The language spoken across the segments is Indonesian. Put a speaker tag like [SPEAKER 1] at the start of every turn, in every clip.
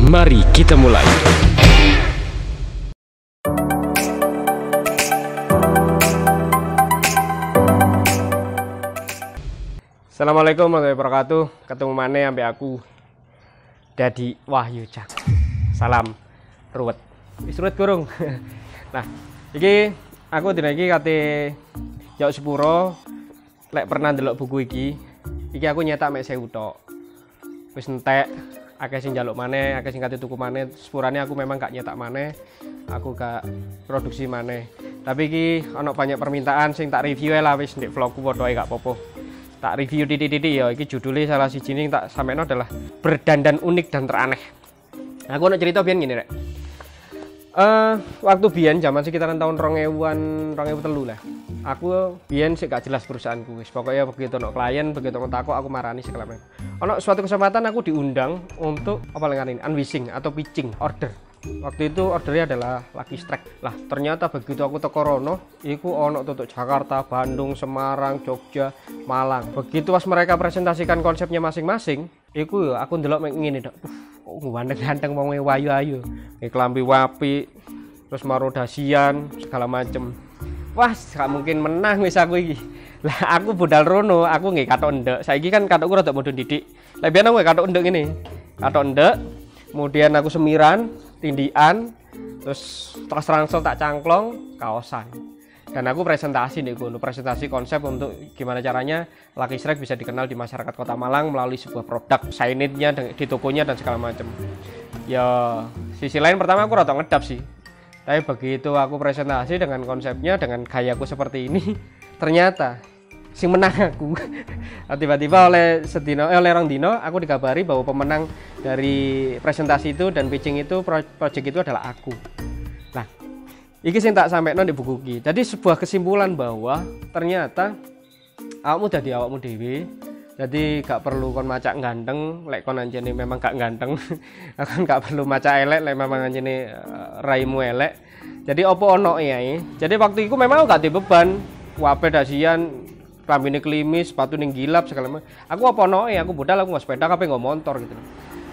[SPEAKER 1] Mari kita mulai. Assalamualaikum warahmatullahi wabarakatuh. Ketemu mana ambek aku Dadi Wahyu Cang. Salam ruwet. Wis ruwet gurung. Nah, iki aku dina iki kate Yauk Sepuro lek pernah ndelok buku iki aku nyetak mek 1000 tok. Wis entek, akeh sing njaluk maneh, akeh sing kate tuku maneh. Sepurane aku memang gak nyetak maneh. Aku gak produksi maneh. Tapi iki ana banyak permintaan sing tak review lah wis ndek vlogku padha gak apa-apa. Tak review titik-titik ya, iki judulnya salah siji ning tak sampeyan adalah berdandan unik dan teraneh. Aku nak cerita biyen ngene rek. Waktu biyen zaman sekitaran tahun 2000-an, 2003 lah. Aku biyen sik gak jelas perusahaanku wis. Pokoknya begitu ono klien, begitu ono takok aku marani segala macam. Ono suatu kesempatan aku diundang untuk apa lengan ini, unwishing atau pitching order. Waktu itu ordernya adalah Lucky Strike. Lah ternyata begitu aku teko rono, iku ono tutuk Jakarta, Bandung, Semarang, Jogja, Malang. Begitu pas mereka presentasikan konsepnya masing-masing, iku aku ndelok ngene tok. Kok ganteng-ganteng wong wayu-ayu. Klambi wapi, terus marodasian, segala macem. Wah, gak mungkin menang wis aku iki. Lah aku budal rono, aku nggih katok ndek. Saiki kan katokku rada mudhun didik. Lah biyen aku katok ndek ngene. Katok ndek, kemudian aku semiran, tindian, terus rangsel tak cangklong, kaosan. Dan aku presentasi nih gue, presentasi konsep untuk gimana caranya Lucky Strike bisa dikenal di masyarakat Kota Malang melalui sebuah produk, signage-nya di tokonya dan segala macam. Ya, sisi lain pertama aku rada ngedap sih. Tapi begitu aku presentasi dengan konsepnya, dengan gayaku seperti ini, ternyata sing menang aku. Tiba-tiba oleh rong dino aku dikabari bahwa pemenang dari presentasi itu dan pitching itu project itu adalah aku. Nah, iki sing tak sampaikan di buku iki. Jadi sebuah kesimpulan bahwa ternyata awakmu dadi awakmu dhewe. Jadi gak perlu kon macak ganteng, lek kon anjene memang gak ganteng. Kon gak perlu macak elek lek memang anjene raimu elek. Jadi opo ono ya. Jadi waktu itu memang gak dibeban. Wape dasian, klambine klimis, sepatu ning gilap segala macam. Aku apa ono aku budal aku nggak sepeda kabeh nggak motor gitu.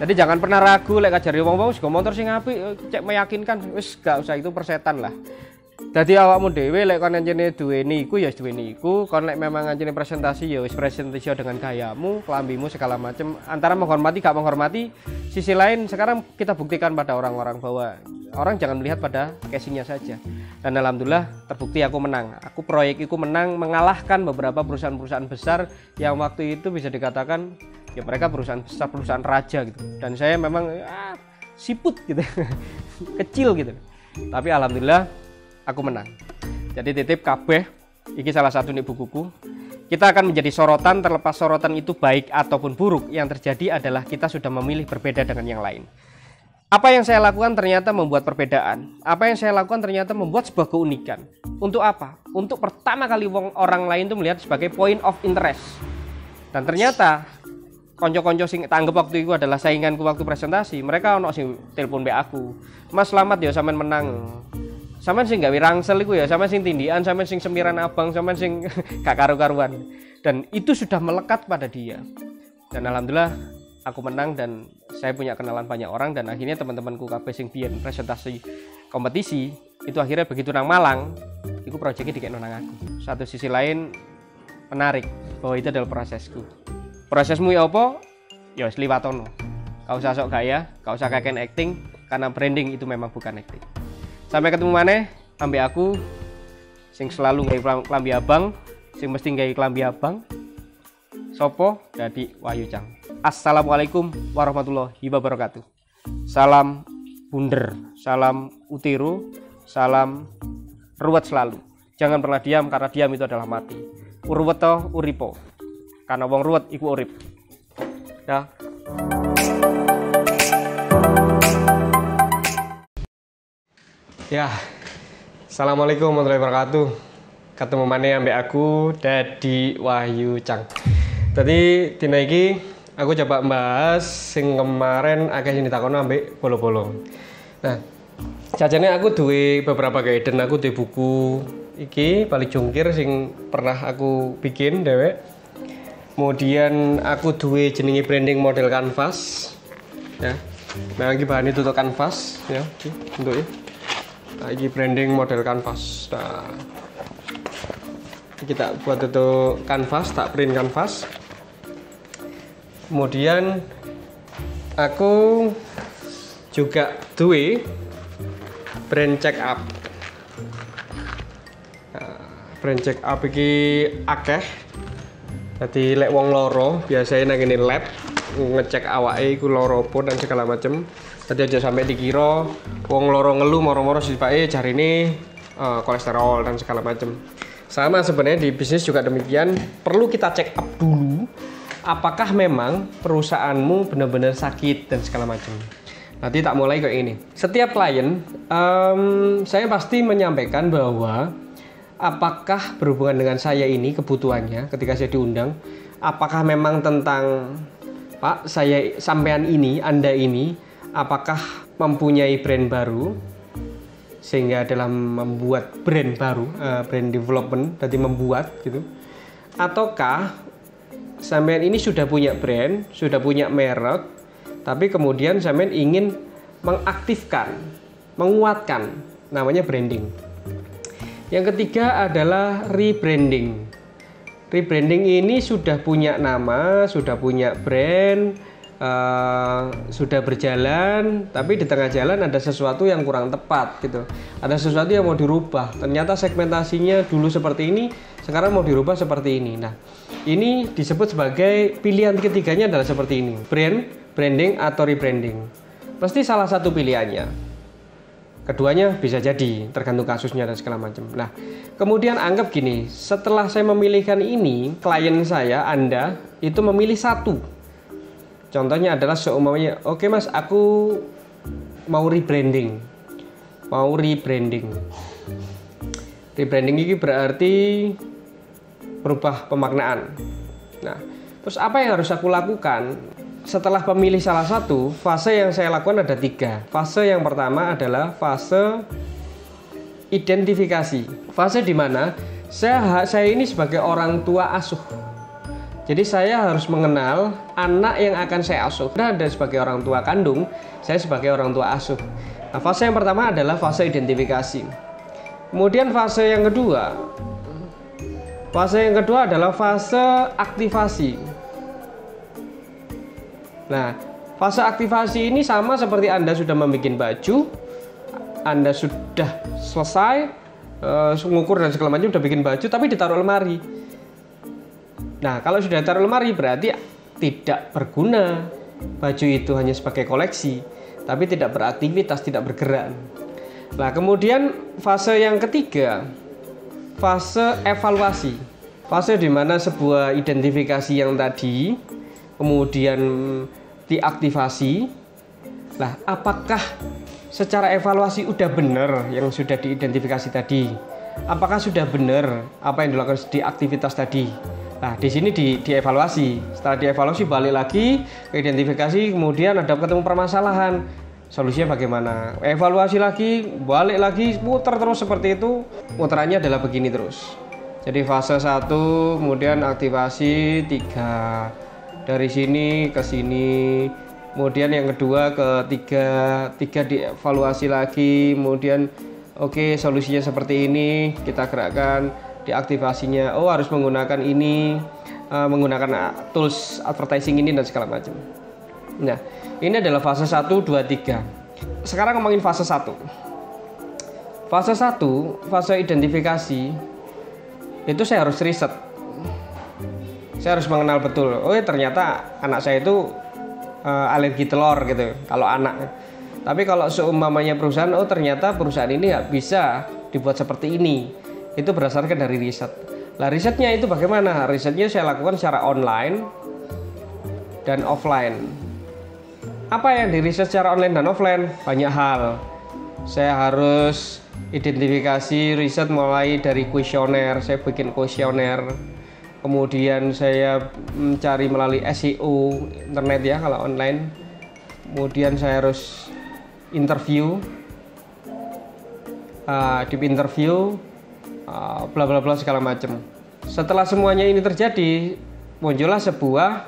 [SPEAKER 1] Jadi jangan pernah ragu lek kajari wong-wong sego motor sing apik cek meyakinkan wis gak usah itu persetan lah. Jadi awakmu dhewe lek kon anjene duweni iku ya duweni iku, kon lek memang anjene presentasi ya wis presentasi dengan gayamu, kelambimu segala macam. Antara menghormati gak menghormati, sisi lain sekarang kita buktikan pada orang-orang bahwa orang jangan melihat pada casingnya saja. Dan alhamdulillah terbukti aku menang. Aku proyekku menang mengalahkan beberapa perusahaan-perusahaan besar yang waktu itu bisa dikatakan ya mereka perusahaan besar, perusahaan raja gitu. Dan saya memang siput gitu. Kecil gitu. Tapi alhamdulillah aku menang. Jadi titip kabeh, ini salah satu nih bukuku. Kita akan menjadi sorotan, terlepas sorotan itu baik ataupun buruk. Yang terjadi adalah kita sudah memilih berbeda dengan yang lain. Apa yang saya lakukan ternyata membuat perbedaan. Apa yang saya lakukan ternyata membuat sebuah keunikan. Untuk apa? Untuk pertama kali orang lain itu melihat sebagai point of interest. Dan ternyata konco-konco sing tanggep waktu itu adalah sainganku waktu presentasi. Mereka ono sing telepon be aku. Mas selamat ya sampean menang. Sampeyan sing gawe rangsel iku ya, sampeyan sing tindian, sampeyan sing semiran abang, sampeyan sing gak karu-karuan. Dan itu sudah melekat pada dia. Dan alhamdulillah aku menang dan saya punya kenalan banyak orang dan akhirnya teman-temanku kabeh sing biyen presentasi kompetisi itu akhirnya begitu nang Malang, iku proyeknya dikekno nang aku. Satu sisi lain menarik bahwa itu adalah prosesku. Prosesmu ya apa? Ya wis liwatono. Gak usah sok gaya, gak usah kakek acting karena branding itu memang bukan acting. Sampai ketemu maneh ambek aku sing selalu gawe klambi abang, sing mesti gawe klambi abang. Sopo Dadi Wahyu Cang. Assalamualaikum warahmatullahi wabarakatuh. Salam bunder, salam utiru, salam ruwet selalu. Jangan pernah diam karena diam itu adalah mati. Urweto uripo. Karena wong ruwet iku urip. Ya. Ya, assalamualaikum warahmatullahi wabarakatuh. Ketemu maneh ambek aku Dadi Wahyu Cang. Tadi dina iki aku coba bahas sing kemarin akeh sing ditakono ambek bolo-bolo. Nah, jajane aku duwe beberapa guidance, aku duwe buku iki balik jungkir sing pernah aku bikin dewek. Kemudian aku duwe jenenge branding model canvas. Ya. Nah, ini bahan itu untuk kanvas ya, untuk ya. Nah, ini branding model kanvas. Nah, kita buat itu kanvas, tak print kanvas. Kemudian aku juga duwe brand check up. Nah, brand check up iki akeh. Jadi lek wong loro biasanya nang ngene lab ngecek awake iku loro apa dan segala macem. Tadi aja sampai dikira wong loro ngeluh moro-moro sipake jarine kolesterol dan segala macem. Sama sebenarnya di bisnis juga demikian, perlu kita check up dulu apakah memang perusahaanmu benar-benar sakit dan segala macam. Nanti tak mulai kayak ini. Setiap klien saya pasti menyampaikan bahwa apakah berhubungan dengan saya ini kebutuhannya ketika saya diundang, apakah memang tentang Pak, saya sampean ini, Anda ini, apakah mempunyai brand baru sehingga dalam membuat brand baru, brand development, jadi membuat gitu, ataukah sampean ini sudah punya brand, sudah punya merek, tapi kemudian sampean ingin mengaktifkan, menguatkan, namanya branding. Yang ketiga adalah rebranding. Rebranding ini sudah punya nama, sudah punya brand, sudah berjalan, tapi di tengah jalan ada sesuatu yang kurang tepat gitu. Ada sesuatu yang mau dirubah. Ternyata segmentasinya dulu seperti ini, sekarang mau dirubah seperti ini. Nah, ini disebut sebagai pilihan ketiganya adalah seperti ini. Branding atau rebranding. Pasti salah satu pilihannya. Keduanya bisa jadi, tergantung kasusnya dan segala macam. Nah, kemudian anggap gini, setelah saya memilihkan ini, klien saya, Anda, itu memilih satu. Contohnya adalah seumpamanya, oke mas, aku mau rebranding. Rebranding ini berarti berubah pemaknaan. Nah, terus apa yang harus aku lakukan? Setelah pemilih salah satu, fase yang saya lakukan ada 3. Fase yang pertama adalah fase identifikasi. Fase di mana saya ini sebagai orang tua asuh. Jadi saya harus mengenal anak yang akan saya asuh. Dan sebagai orang tua kandung, saya sebagai orang tua asuh. Nah, fase yang pertama adalah fase identifikasi. Kemudian fase yang kedua adalah fase aktivasi. Nah, fase aktivasi ini sama seperti Anda sudah membuat baju, Anda sudah selesai mengukur dan segala macam, sudah bikin baju, tapi ditaruh lemari. Nah, kalau sudah ditaruh lemari berarti tidak berguna. Baju itu hanya sebagai koleksi, tapi tidak beraktivitas, tidak bergerak. Nah, kemudian fase yang ketiga, fase evaluasi. Fase di mana sebuah identifikasi yang tadi kemudian diaktifasi. Nah, apakah secara evaluasi udah benar yang sudah diidentifikasi tadi? Apakah sudah benar apa yang dilakukan di aktivitas tadi? Nah, di sini dievaluasi. Setelah dievaluasi balik lagi ke identifikasi, kemudian ada ketemu permasalahan. Solusinya bagaimana? Evaluasi lagi, balik lagi, muter terus seperti itu. Muterannya adalah begini terus. Jadi fase 1, kemudian aktivasi 3. Dari sini ke sini, kemudian yang kedua ke 3 dievaluasi lagi, kemudian oke, solusinya seperti ini, kita gerakkan, diaktifasinya, oh harus menggunakan ini, menggunakan tools advertising ini dan segala macam. Nah, ini adalah fase 1, 2, 3. Sekarang ngomongin fase 1. Fase 1, fase identifikasi, itu saya harus riset. Saya harus mengenal betul, oh ternyata anak saya itu alergi telur gitu, kalau anak. Tapi kalau seumpamanya perusahaan, oh ternyata perusahaan ini nggak bisa dibuat seperti ini. Itu berdasarkan dari riset. Nah, risetnya itu bagaimana? Risetnya saya lakukan secara online dan offline. Apa yang diriset secara online dan offline? Banyak hal. Saya harus identifikasi riset mulai dari kuesioner, saya bikin kuesioner. Kemudian saya mencari melalui SEO internet ya kalau online. Kemudian saya harus interview, deep interview, bla bla bla segala macam. Setelah semuanya ini terjadi, muncullah sebuah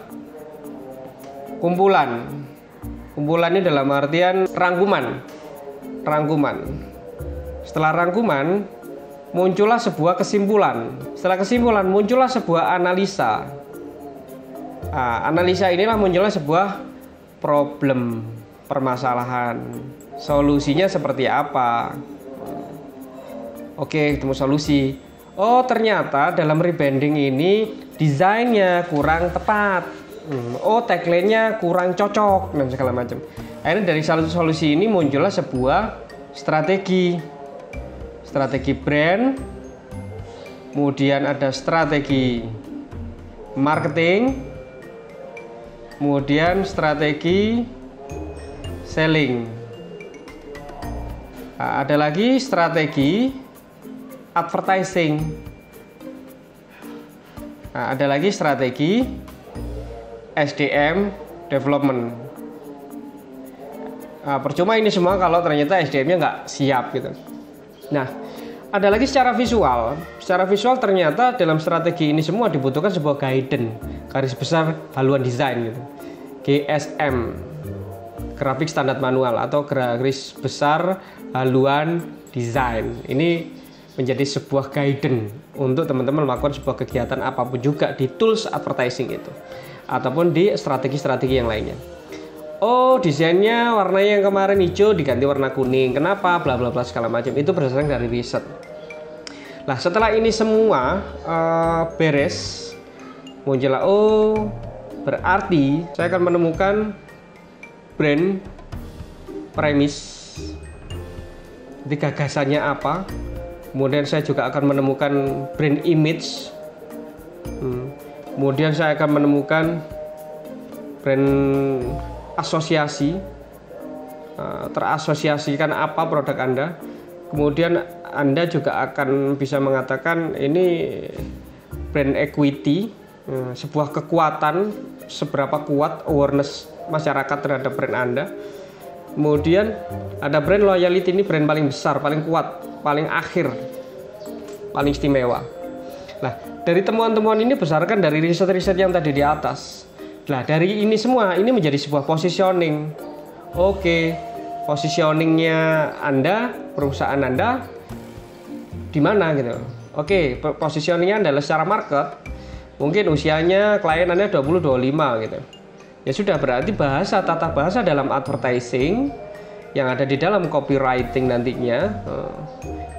[SPEAKER 1] kumpulan Kumpulan ini dalam artian rangkuman. Setelah rangkuman, muncullah sebuah kesimpulan. Setelah kesimpulan, muncullah sebuah analisa. Analisa inilah munculnya sebuah problem, permasalahan. Solusinya seperti apa? Oke, ketemu solusi. Oh, ternyata dalam rebranding ini desainnya kurang tepat. Oh, tagline-nya kurang cocok dan segala macam. Akhirnya dari solusi ini muncullah sebuah strategi brand, kemudian ada strategi marketing, kemudian strategi selling. Ada lagi strategi advertising. Ada lagi strategi SDM development. Percuma ini semua kalau ternyata SDM-nya nggak siap gitu. Nah, ada lagi secara visual. Secara visual ternyata dalam strategi ini semua dibutuhkan sebuah guidance, garis besar haluan desain gitu. GSM, grafik standar manual atau garis besar haluan desain. Ini menjadi sebuah guidance untuk teman-teman melakukan sebuah kegiatan apapun juga di tools advertising itu ataupun di strategi-strategi yang lainnya. Oh, desainnya warnanya yang kemarin hijau diganti warna kuning. Kenapa? Bla bla bla segala macam. Itu berdasarkan dari riset. Nah, setelah ini semua beres, muncullah berarti saya akan menemukan brand premise. Jadi gagasannya apa? Kemudian saya juga akan menemukan brand image. Kemudian saya akan menemukan brand asosiasi, terasosiasikan apa produk Anda. Kemudian Anda juga akan bisa mengatakan ini brand equity, sebuah kekuatan, seberapa kuat awareness masyarakat terhadap brand Anda. Kemudian ada brand loyalty, ini brand paling besar, paling kuat, paling akhir, paling istimewa. Nah, dari temuan-temuan ini berdasarkan dari riset-riset yang tadi di atas. Nah, dari ini semua, ini menjadi sebuah positioning. Oke, positioningnya Anda, perusahaan Anda, di mana gitu. Oke, positioningnya adalah secara market. Mungkin usianya klien Anda 20-25 gitu. Ya sudah, berarti tata bahasa dalam advertising yang ada di dalam copywriting nantinya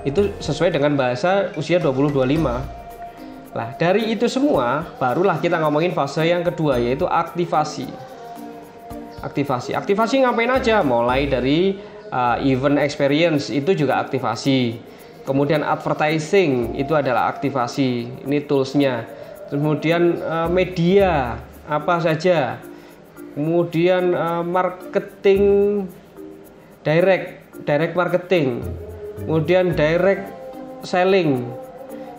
[SPEAKER 1] itu sesuai dengan bahasa usia 20-25. Nah, dari itu semua barulah kita ngomongin fase yang kedua, yaitu aktivasi. Aktivasi ngapain aja? Mulai dari event experience itu juga aktivasi. Kemudian advertising itu adalah aktivasi. Ini toolsnya. Kemudian media apa saja. Kemudian marketing direct marketing. Kemudian direct selling.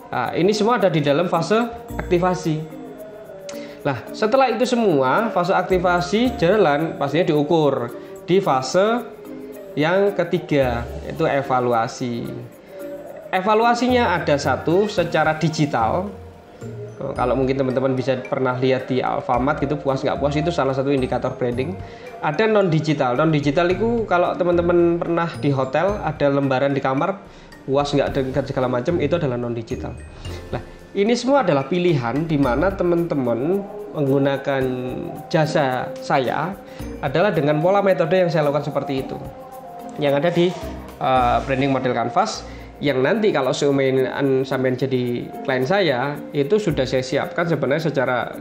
[SPEAKER 1] Nah, ini semua ada di dalam fase aktivasi. Nah, setelah itu semua fase aktivasi jalan, pastinya diukur di fase yang ketiga, yaitu evaluasi. Evaluasinya ada satu secara digital. Kalau mungkin teman-teman bisa pernah lihat di Alfamart gitu, puas nggak puas itu salah satu indikator branding. Ada non digital. Non digital itu kalau teman-teman pernah di hotel ada lembaran di kamar, puas nggak dengan segala macam, itu adalah non digital. Nah, ini semua adalah pilihan di mana teman-teman menggunakan jasa saya adalah dengan pola metode yang saya lakukan seperti itu, yang ada di branding model canvas, yang nanti kalau sampai jadi klien saya itu sudah saya siapkan sebenarnya secara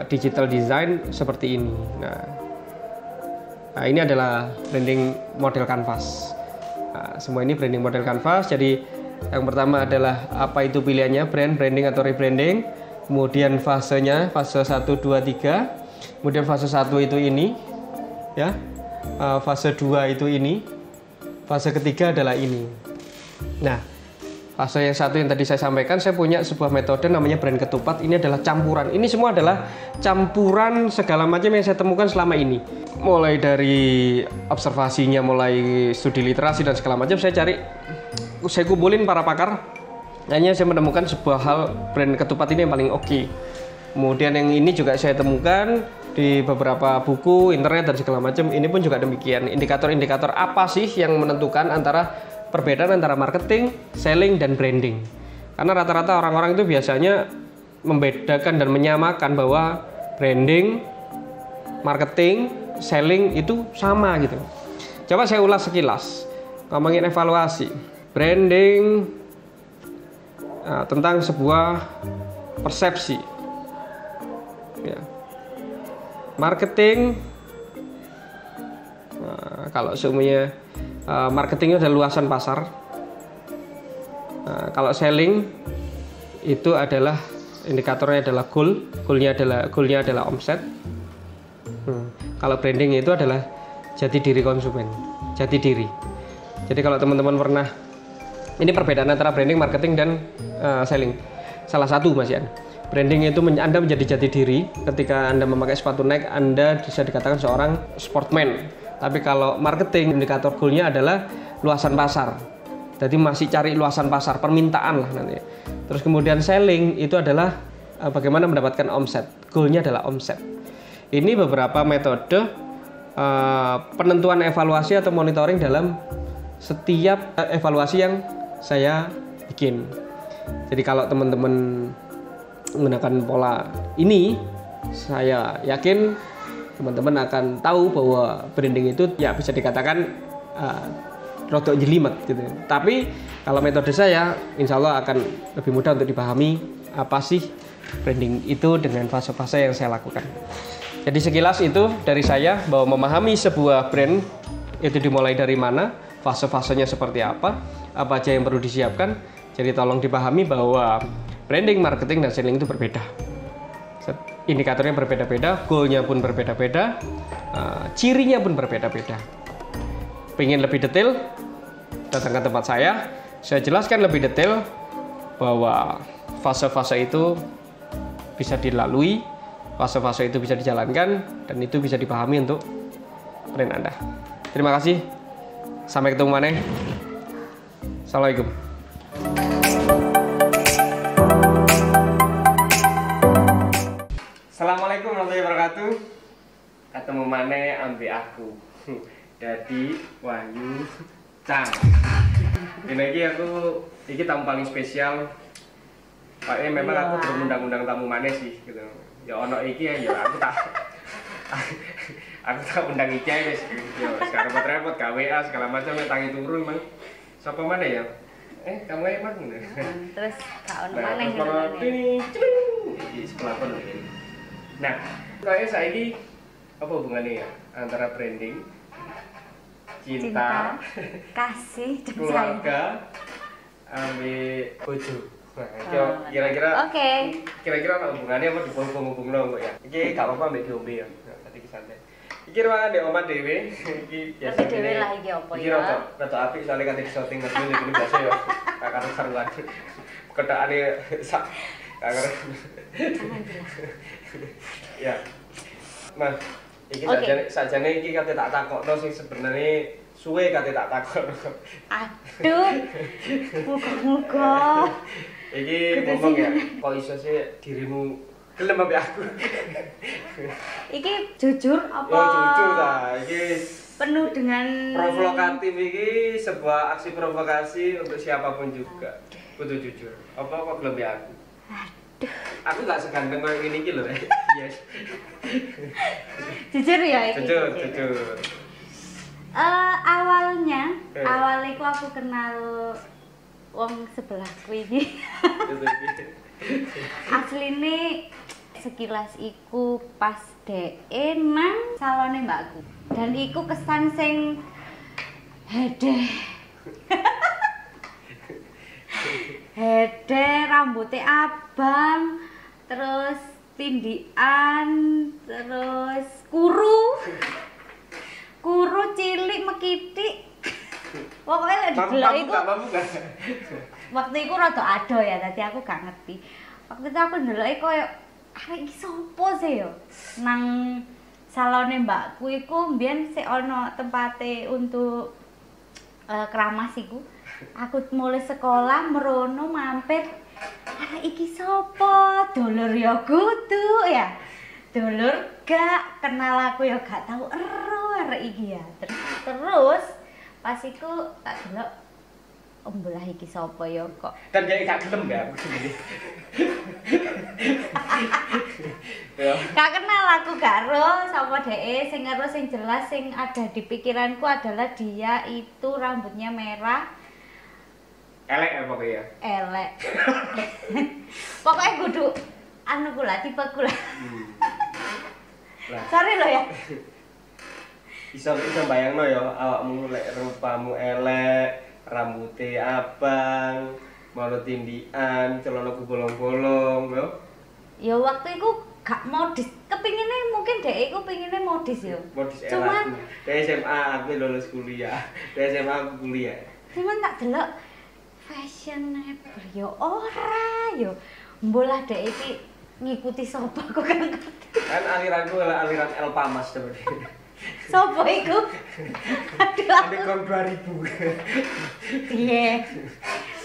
[SPEAKER 1] digital design seperti ini. Nah, ini adalah branding model canvas. Nah, semua ini branding model canvas. Jadi yang pertama adalah apa itu pilihannya, branding atau rebranding. Kemudian fasenya, fase 1, 2, 3. Kemudian fase 1 itu ini, ya. Fase 2 itu ini. Fase ketiga adalah ini. Nah, fase yang satu yang tadi saya sampaikan, saya punya sebuah metode namanya brand ketupat. Ini adalah campuran. Ini semua adalah campuran segala macam yang saya temukan selama ini. Mulai dari observasinya, mulai studi literasi dan segala macam, saya kumpulin para pakar. Hanya saya menemukan sebuah hal brand ketupat ini yang paling oke. Kemudian yang ini juga saya temukan di beberapa buku, internet dan segala macam. Ini pun juga demikian. Indikator-indikator apa sih yang menentukan antara perbedaan antara marketing, selling dan branding? Karena rata-rata orang-orang itu biasanya membedakan dan menyamakan bahwa branding, marketing, selling itu sama gitu. Coba saya ulas sekilas. Ngomongin evaluasi. Branding tentang sebuah persepsi. Ya. Marketing, kalau semuanya marketing itu adalah luasan pasar. Kalau selling itu adalah indikatornya adalah goalnya adalah omset. Kalau branding itu adalah jati diri konsumen, jati diri. Jadi kalau teman-teman pernah, ini perbedaan antara branding, marketing dan selling. Salah satu Mas Yan. Branding itu Anda menjadi jati diri ketika Anda memakai sepatu Nike, Anda bisa dikatakan seorang sportman. Tapi kalau marketing, indikator goalnya adalah luasan pasar. Jadi masih cari luasan pasar, permintaan lah nanti. Terus kemudian selling itu adalah bagaimana mendapatkan omset. Goalnya adalah omset. Ini beberapa metode penentuan evaluasi atau monitoring dalam setiap evaluasi yang saya bikin. Jadi kalau teman-teman menggunakan pola ini, saya yakin teman-teman akan tahu bahwa branding itu ya bisa dikatakan rodok jelimet gitu. Tapi kalau metode saya, insya Allah akan lebih mudah untuk dipahami apa sih branding itu dengan fase-fase yang saya lakukan. Jadi sekilas itu dari saya, bahwa memahami sebuah brand itu dimulai dari mana, fase-fasenya seperti apa aja yang perlu disiapkan. Jadi tolong dipahami bahwa branding, marketing, dan selling itu berbeda. Indikatornya berbeda-beda, goalnya pun berbeda-beda, cirinya pun berbeda-beda. Pengen lebih detail, datang ke tempat saya jelaskan lebih detail bahwa fase-fase itu bisa dilalui, fase-fase itu bisa dijalankan, dan itu bisa dipahami untuk brand Anda. Terima kasih, sampai ketemu maneh. Assalamualaikum. Assalamualaikum warahmatullahi wabarakatuh. Ketemu maneh ambil aku. Dadi Wahyu Cang. Ini tamu paling spesial. Paknya memang aku belum undang-undang tamu maneh sih gitu. Ya ono iki ya aku tak undang iki ya wis. Ya sekarang repot-repot WA segala macam tangi turun Mang. Sapa maneh ya? Kamu ae Mang.
[SPEAKER 2] Terus kak ono maneh
[SPEAKER 1] di sebelah kono ini. Nah, kayaknya saiki apa hubungannya ya antara branding, cinta,
[SPEAKER 2] kasih, dan
[SPEAKER 1] keluarga, ambil bojo. Nah, kira-kira ada hubungannya apa dihubung-hubungno kok ya? Iki gak apa-apa mbek diombe ya. Tadi santai. Iki ruangan ndek omah dhewe, iki biasa
[SPEAKER 2] dhewe lah iki apa ya?
[SPEAKER 1] Iki rada apik soalnya kan di shooting ngerti iki biasa ya. Karo saruan. Ketakane sak ya, Mas, iki sajane iki kate tak takokno sing sebenarnya suwe kate tak takokno.
[SPEAKER 2] Aduh, muga-muga.
[SPEAKER 1] Iki ngomong ya, kok iso sih dirimu gelem ambek aku?
[SPEAKER 2] Iki jujur apa?
[SPEAKER 1] Ya jujur ta, iki
[SPEAKER 2] penuh dengan
[SPEAKER 1] provokatif, iki sebuah aksi provokasi untuk siapapun juga. Kudu jujur. Apa kok gelem ambek aku? Aku gak seganteng kayak gini gitu loh. Yes.
[SPEAKER 2] Jujur ya ini.
[SPEAKER 1] Jujur.
[SPEAKER 2] Awalnya aku kenal wong sebelahku ini. Asline sekilas iku pas dhek nang salone mbakku. Dan iku kesan sing hedeh. Rambutnya abang, terus tindian, terus kuru cilik mekitik. Pokoknya lek didelok iku. Waktu iku rada ado ya, tadi aku gak ngerti. Waktu itu aku ndeloki koyo arek iki sapa sih yo? Nang salone mbakku iku mbiyen sik ana tempate untuk keramas iku. Aku mulai sekolah merono mampir. Iki sapa? Dulur ya kudu ya. dulur gak kenal aku ya gak tahu arek iki ya. Terus pas iku tak delok ombelah iki sapa ya kok.
[SPEAKER 1] Dan kayak gak gelem gak aku sendiri. Ya.
[SPEAKER 2] Gak kenal aku gak ro sapa dhek, sing ero sing jelas sing ada di pikiranku adalah dia itu rambutnya merah.
[SPEAKER 1] Elek ya pokoknya.
[SPEAKER 2] Elek. Pokoknya kudu anu kula tipe kula. Sorry lo ya.
[SPEAKER 1] Bisa bayangno ya awakmu lek rupamu elek, rambutnya abang, mau tindian, celana bolong-bolong, yo.
[SPEAKER 2] Ya waktu itu gak modis, kepinginnya mungkin dek iku pinginnya modis yo.
[SPEAKER 1] Modis elek.
[SPEAKER 2] Cuman
[SPEAKER 1] dari SMA aku lulus kuliah, dari SMA aku kuliah.
[SPEAKER 2] Cuman tak delok fashionable yo ora yo. Mbolah dek iki ngikuti sapa kok kan.
[SPEAKER 1] Kan aliranku adalah aliran Elpamas sebenarnya.
[SPEAKER 2] Sapa iku? Aduh.
[SPEAKER 1] Ada tahun 2000.
[SPEAKER 2] Iya.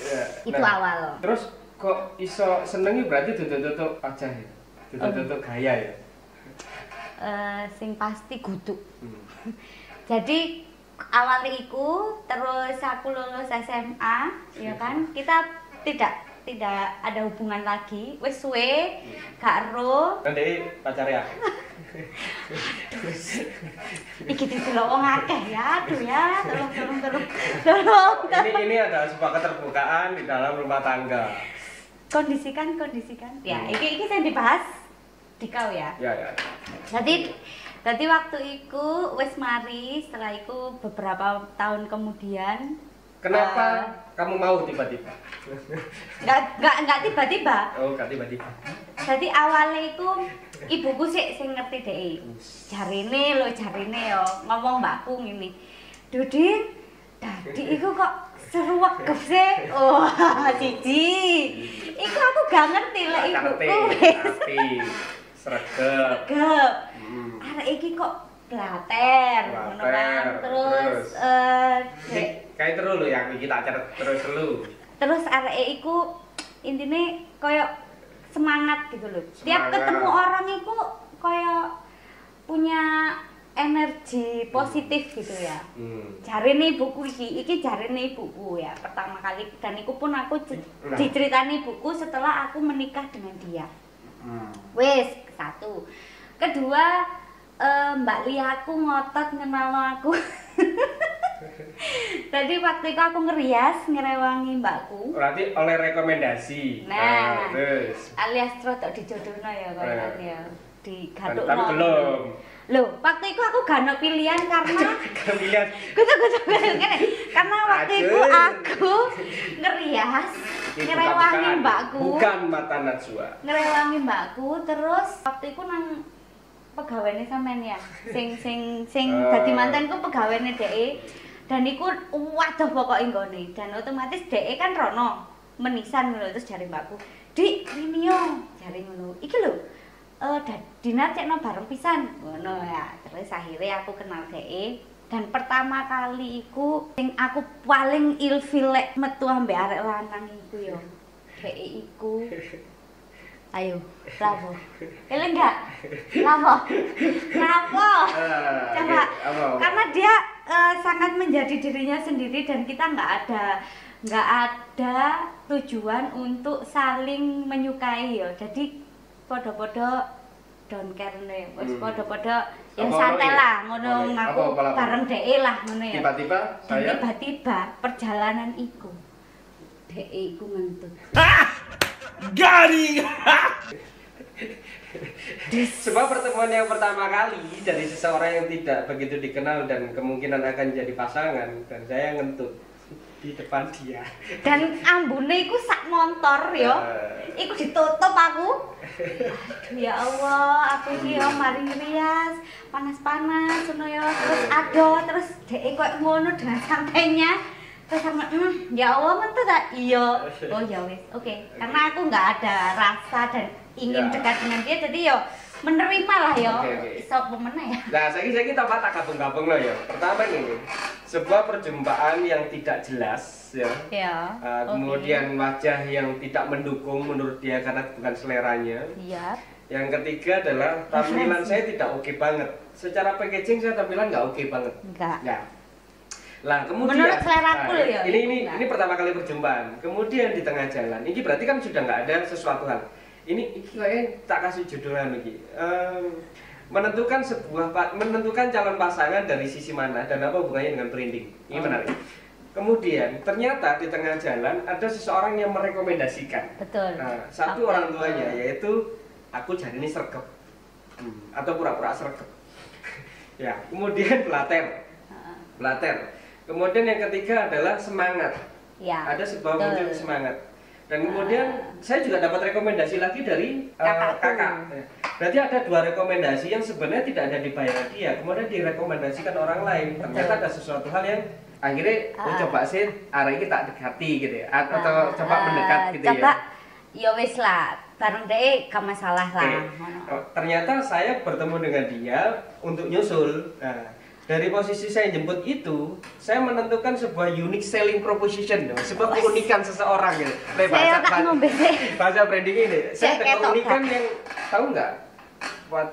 [SPEAKER 1] Ya,
[SPEAKER 2] Itu awal.
[SPEAKER 1] Terus kok iso senengi berarti tutuk-tutuk wajah ya? Tutuk-tutuk gaya ya?
[SPEAKER 2] Sing pasti guduk. Jadi awalnya iku terus aku lulus SMA, ya kan? Kita tidak ada hubungan lagi. Wis suwe gak ero.
[SPEAKER 1] Nanti pacar ya.
[SPEAKER 2] Iki didelok wong akeh ya. Aduh ya, tolong.
[SPEAKER 1] Ini adalah sebuah keterbukaan di dalam rumah tangga.
[SPEAKER 2] Kondisikan. Ya, iki sing dibahas di kau ya.
[SPEAKER 1] Ya.
[SPEAKER 2] Jadi waktu itu wis mari, setelah itu beberapa tahun kemudian.
[SPEAKER 1] Kenapa kamu mau tiba-tiba?
[SPEAKER 2] Enggak tiba-tiba.
[SPEAKER 1] Oh, enggak tiba-tiba.
[SPEAKER 2] Jadi awalnya itu ibuku sing ngerti deh. Jarine yo ngomong mbakku ngene. Dudin, dadi iku kok seruwegep sih. Wah, siji. Iku aku gak ngerti lek ibuku wis.
[SPEAKER 1] Sregep.
[SPEAKER 2] Arek iki kok blater, ngono kan. Terus
[SPEAKER 1] kayak terus lho yang iki tak terus lu.
[SPEAKER 2] Terus arek iku intine koyo semangat gitu loh. Tiap ketemu orang itu koyo punya energi positif gitu ya. Jarine ibuku iki jarine ibuku ya pertama kali, dan iku pun aku diceritani ibuku setelah aku menikah dengan dia. Wes, satu. Kedua, Mbak Lia aku ngotot ngenalno aku. Tadi waktu itu aku ngerias ngerewangi mbakku.
[SPEAKER 1] Berarti oleh rekomendasi.
[SPEAKER 2] Nah,
[SPEAKER 1] terus
[SPEAKER 2] alias rodok dijodohno ya koyo ya. Digadukno.
[SPEAKER 1] Tapi belum.
[SPEAKER 2] Loh, waktu itu aku gak ono pilihan karena
[SPEAKER 1] pilihan.
[SPEAKER 2] Ngene. Karena waktu itu aku ngerias ngerewangi mbakku.
[SPEAKER 1] Bukan mata Najwa.
[SPEAKER 2] Ngerewangi mbakku, terus waktu itu nang pegawene sampean ya. Sing dadi mantanku pegawene dhek. Dan iku waduh pokoke nggone. Dan otomatis dhek kan rono menisan ngono, terus jare mbakku, "Dik, ini yo." Jare ngono. Iki lho, Dinar cekno bareng pisan ngono ya. Terus akhirnya aku kenal dhek. Dan pertama kali iku sing aku paling ilfil lek metu ambek arek lanang iku yo. Dhek iku ayo, bravo. Eleng enggak? Bravo. Bravo. Coba. Karena dia sangat menjadi dirinya sendiri dan kita nggak ada tujuan untuk saling menyukai ya. Jadi podo-podo don't care nih. Wis podo-podo yang santai lah ngono ngaku bareng dhek lah ngono ya. Tiba-tiba perjalanan iku dhek iku ngentut.
[SPEAKER 1] Garing. Sebuah pertemuan yang pertama kali dari seseorang yang tidak begitu dikenal dan kemungkinan akan jadi pasangan, dan saya ngentut di depan dia.
[SPEAKER 2] Dan ambune iku sak montor yo. Iku ditutup aku. Aduh ya Allah, aku iki yo mari ngrias, panas-panas ngono yo. Terus adoh, terus dhek koyo ngono dengan santainya. Terus sama, ya Allah mentu tak? Iya. Oh ya wis, oke. Karena aku nggak ada rasa dan ingin dekat dengan dia, jadi yo menerima lah yo. Iso pemena ya.
[SPEAKER 1] Nah, saya tambah tak gabung-gabung loh ya. Pertama ini, sebuah perjumpaan yang tidak jelas ya. Kemudian wajah yang tidak mendukung menurut dia karena bukan seleranya.
[SPEAKER 2] Iya.
[SPEAKER 1] Yang ketiga adalah tampilan saya tidak oke banget. Secara packaging saya tampilan nggak oke banget.
[SPEAKER 2] Enggak.
[SPEAKER 1] Ya. Lah kemudian
[SPEAKER 2] Menurut seleraku ya.
[SPEAKER 1] ini pertama kali perjumpaan. Kemudian di tengah jalan, ini berarti kan sudah nggak ada sesuatu hal. Ini kayaknya tak kasih judulan lagi. Menentukan calon pasangan dari sisi mana dan apa hubungannya dengan branding. Ini menarik. Kemudian ternyata di tengah jalan ada seseorang yang merekomendasikan.
[SPEAKER 2] Betul.
[SPEAKER 1] Nah, satu orang tuanya yaitu aku jadi ini sergap atau pura-pura sergap. Ya, kemudian blater. Kemudian yang ketiga adalah semangat.
[SPEAKER 2] Ya.
[SPEAKER 1] Ada sebuah muncul semangat. Dan kemudian saya juga dapat rekomendasi lagi dari kakak. Berarti ada 2 rekomendasi yang sebenarnya tidak ada di bayangan dia, kemudian direkomendasikan orang lain. Ternyata ada sesuatu hal yang akhirnya coba sih arah ini tak dekati gitu ya, atau coba mendekat gitu
[SPEAKER 2] coba,
[SPEAKER 1] ya.
[SPEAKER 2] Ya wis lah, bareng deh gak masalah lah.
[SPEAKER 1] Ternyata saya bertemu dengan dia untuk nyusul. Nah, dari posisi saya jemput itu, saya menentukan sebuah unique selling proposition, sebuah keunikan seseorang gitu. Bahasa branding ini, saya ada keunikan yang tahu nggak? Buat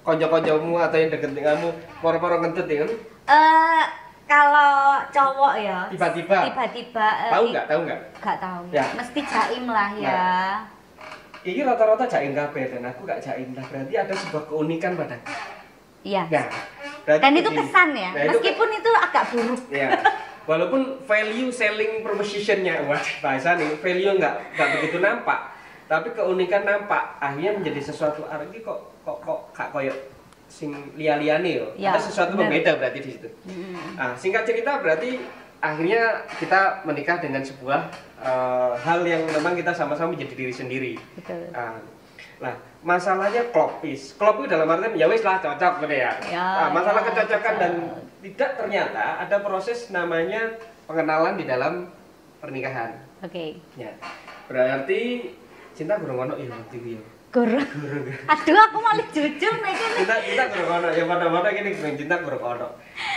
[SPEAKER 1] konco-koncomu atau yang deket denganmu, poro-poro ngentut ya kan?
[SPEAKER 2] Kalau cowok ya,
[SPEAKER 1] tiba-tiba tahu nggak?
[SPEAKER 2] Nggak tahu.
[SPEAKER 1] Ya.
[SPEAKER 2] Mesti jaim lah ya.
[SPEAKER 1] Nah, ini rata-rata jaim kabeh dan aku nggak jaim lah. Berarti ada sebuah keunikan padaku.
[SPEAKER 2] Iya.
[SPEAKER 1] Nah,
[SPEAKER 2] dan itu kesan ya, meskipun itu agak buruk.
[SPEAKER 1] Ya. Walaupun value selling proposition-nya, bahasa nih, value nggak begitu nampak, tapi keunikan nampak. Akhirnya menjadi sesuatu ini kok gak koyo sing liya-liyane yo.
[SPEAKER 2] Ya,
[SPEAKER 1] ada sesuatu pembeda berarti di situ. Nah, singkat cerita berarti akhirnya kita menikah dengan sebuah hal yang memang kita sama-sama menjadi diri sendiri.
[SPEAKER 2] Betul.
[SPEAKER 1] Nah, masalahnya klop itu dalam artian ya wis lah cocok gitu ya. Masalah kecocokan dan tidak, ternyata ada proses namanya pengenalan di dalam pernikahan.
[SPEAKER 2] Oke.
[SPEAKER 1] Ya. Berarti cinta gurung ono ya waktu itu ya.
[SPEAKER 2] Gurung. Aduh, aku malah jujur nih kan.
[SPEAKER 1] Cinta gurung ono ya, pada-pada gini cinta gurung ono.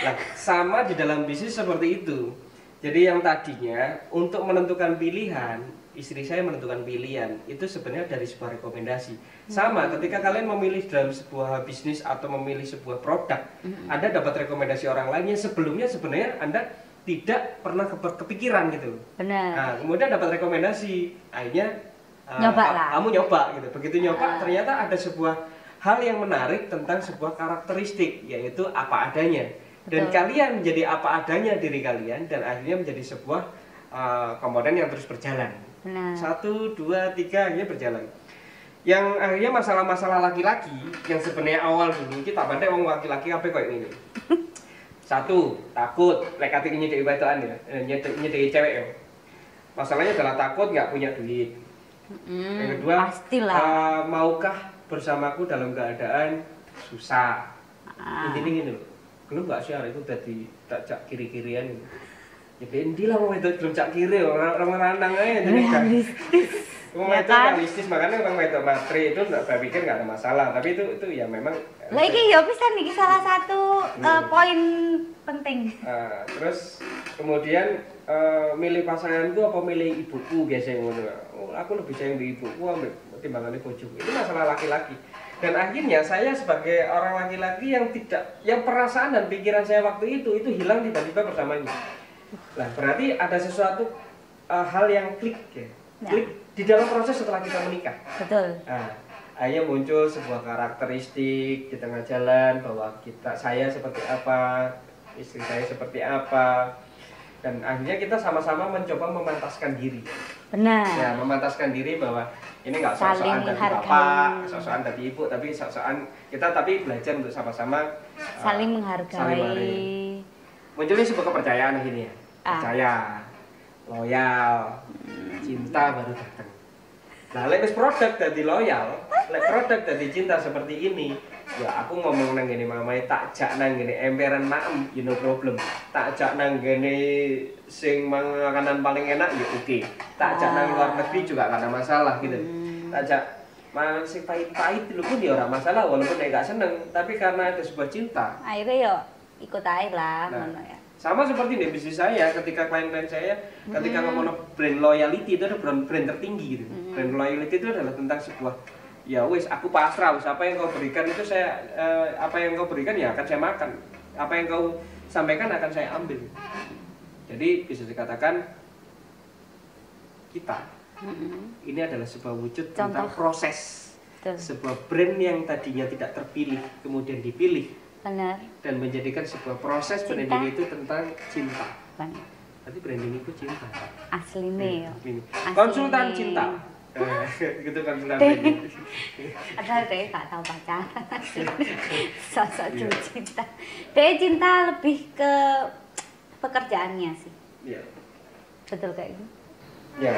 [SPEAKER 1] Nah, sama di dalam bisnis seperti itu. Jadi yang tadinya untuk menentukan pilihan, istri saya menentukan pilihan itu sebenarnya dari sebuah rekomendasi. Sama ketika kalian memilih dalam sebuah bisnis atau memilih sebuah produk, Anda dapat rekomendasi orang lain yang sebelumnya sebenarnya Anda tidak pernah kepikiran gitu.
[SPEAKER 2] Benar.
[SPEAKER 1] Nah, kemudian dapat rekomendasi, akhirnya kamu nyoba gitu. Begitu nyoba ternyata ada sebuah hal yang menarik tentang sebuah karakteristik, yaitu apa adanya. Dan kalian menjadi apa adanya diri kalian dan akhirnya menjadi sebuah komponen yang terus berjalan.
[SPEAKER 2] Nah.
[SPEAKER 1] 1, 2, 3 akhirnya berjalan. Yang akhirnya masalah-masalah laki-laki yang sebenarnya awal dulu kita pandai wong laki-laki apa kok ini. 1, takut lek kate nyedeki wedokan ya, nyedeki cewek ya. Masalahnya adalah takut nggak punya duit. Yang kedua,
[SPEAKER 2] pastilah.
[SPEAKER 1] Maukah bersamaku dalam keadaan susah. Intinya gini loh. Belum nggak sih itu tadi tak cak kiri-kirian gitu. Ya bendi lah mau itu belum cak kiri orang ranang aja jadi kan. Mau itu realistis, makanya orang itu matri itu nggak berpikir nggak ada masalah, tapi itu ya memang.
[SPEAKER 2] Lagi ya bisa nih salah satu poin penting.
[SPEAKER 1] Terus kemudian milih pasanganku apa milih ibuku biasanya ngono. Aku lebih sayang di ibuku ambil timbangannya bojoku. Itu masalah laki-laki. Dan akhirnya saya sebagai orang laki-laki yang perasaan dan pikiran saya waktu itu hilang tiba-tiba bersamanya. Nah, berarti ada sesuatu hal yang klik ya. Klik di dalam proses setelah kita menikah.
[SPEAKER 2] Betul.
[SPEAKER 1] Nah, akhirnya muncul sebuah karakteristik di tengah jalan bahwa saya seperti apa, istri saya seperti apa. Dan akhirnya kita sama-sama mencoba memantaskan diri.
[SPEAKER 2] Benar.
[SPEAKER 1] Ya, memantaskan diri bahwa ini nggak sok-sokan dari bapak, sok-sokan dari ibu, tapi sok-sokan kita tapi belajar untuk sama-sama
[SPEAKER 2] saling menghargai.
[SPEAKER 1] Munculnya sebuah kepercayaan akhirnya. Percaya, loyal, cinta baru datang. Nah, lek produk dari loyal, lek produk dari cinta seperti ini, ya aku ngomong nang gini mamai tak jak nang gini emperan maem, you no problem. Tak jak nang gini sing makanan paling enak ya oke. Tak jak nang luar negeri juga gak ada masalah gitu. Tak jak makan sing pahit-pahit itu pun ya ora masalah walaupun nek gak seneng, tapi karena ada sebuah cinta.
[SPEAKER 2] Akhirnya ya ikut aja lah, ngono ya.
[SPEAKER 1] Sama seperti di bisnis saya, ketika klien-klien saya, ketika ngomong brand loyalty itu ada brand tertinggi gitu. Brand loyalty itu adalah tentang sebuah ya wis aku pasrah, wis apa yang kau berikan itu saya apa yang kau berikan ya akan saya makan, apa yang kau sampaikan akan saya ambil. Jadi bisa dikatakan kita ini adalah sebuah wujud tentang proses. Sebuah brand yang tadinya tidak terpilih kemudian dipilih.
[SPEAKER 2] Benar.
[SPEAKER 1] Dan menjadikan sebuah proses branding itu tentang cinta.
[SPEAKER 2] Benar.
[SPEAKER 1] Berarti branding itu cinta.
[SPEAKER 2] Asli nih.
[SPEAKER 1] Konsultan cinta. Gitu konsultan branding.
[SPEAKER 2] Ada deh gak tahu pacaran. Sosok cinta. Dia cinta lebih ke pekerjaannya sih.
[SPEAKER 1] Iya.
[SPEAKER 2] Betul kayak gitu.
[SPEAKER 1] Ya.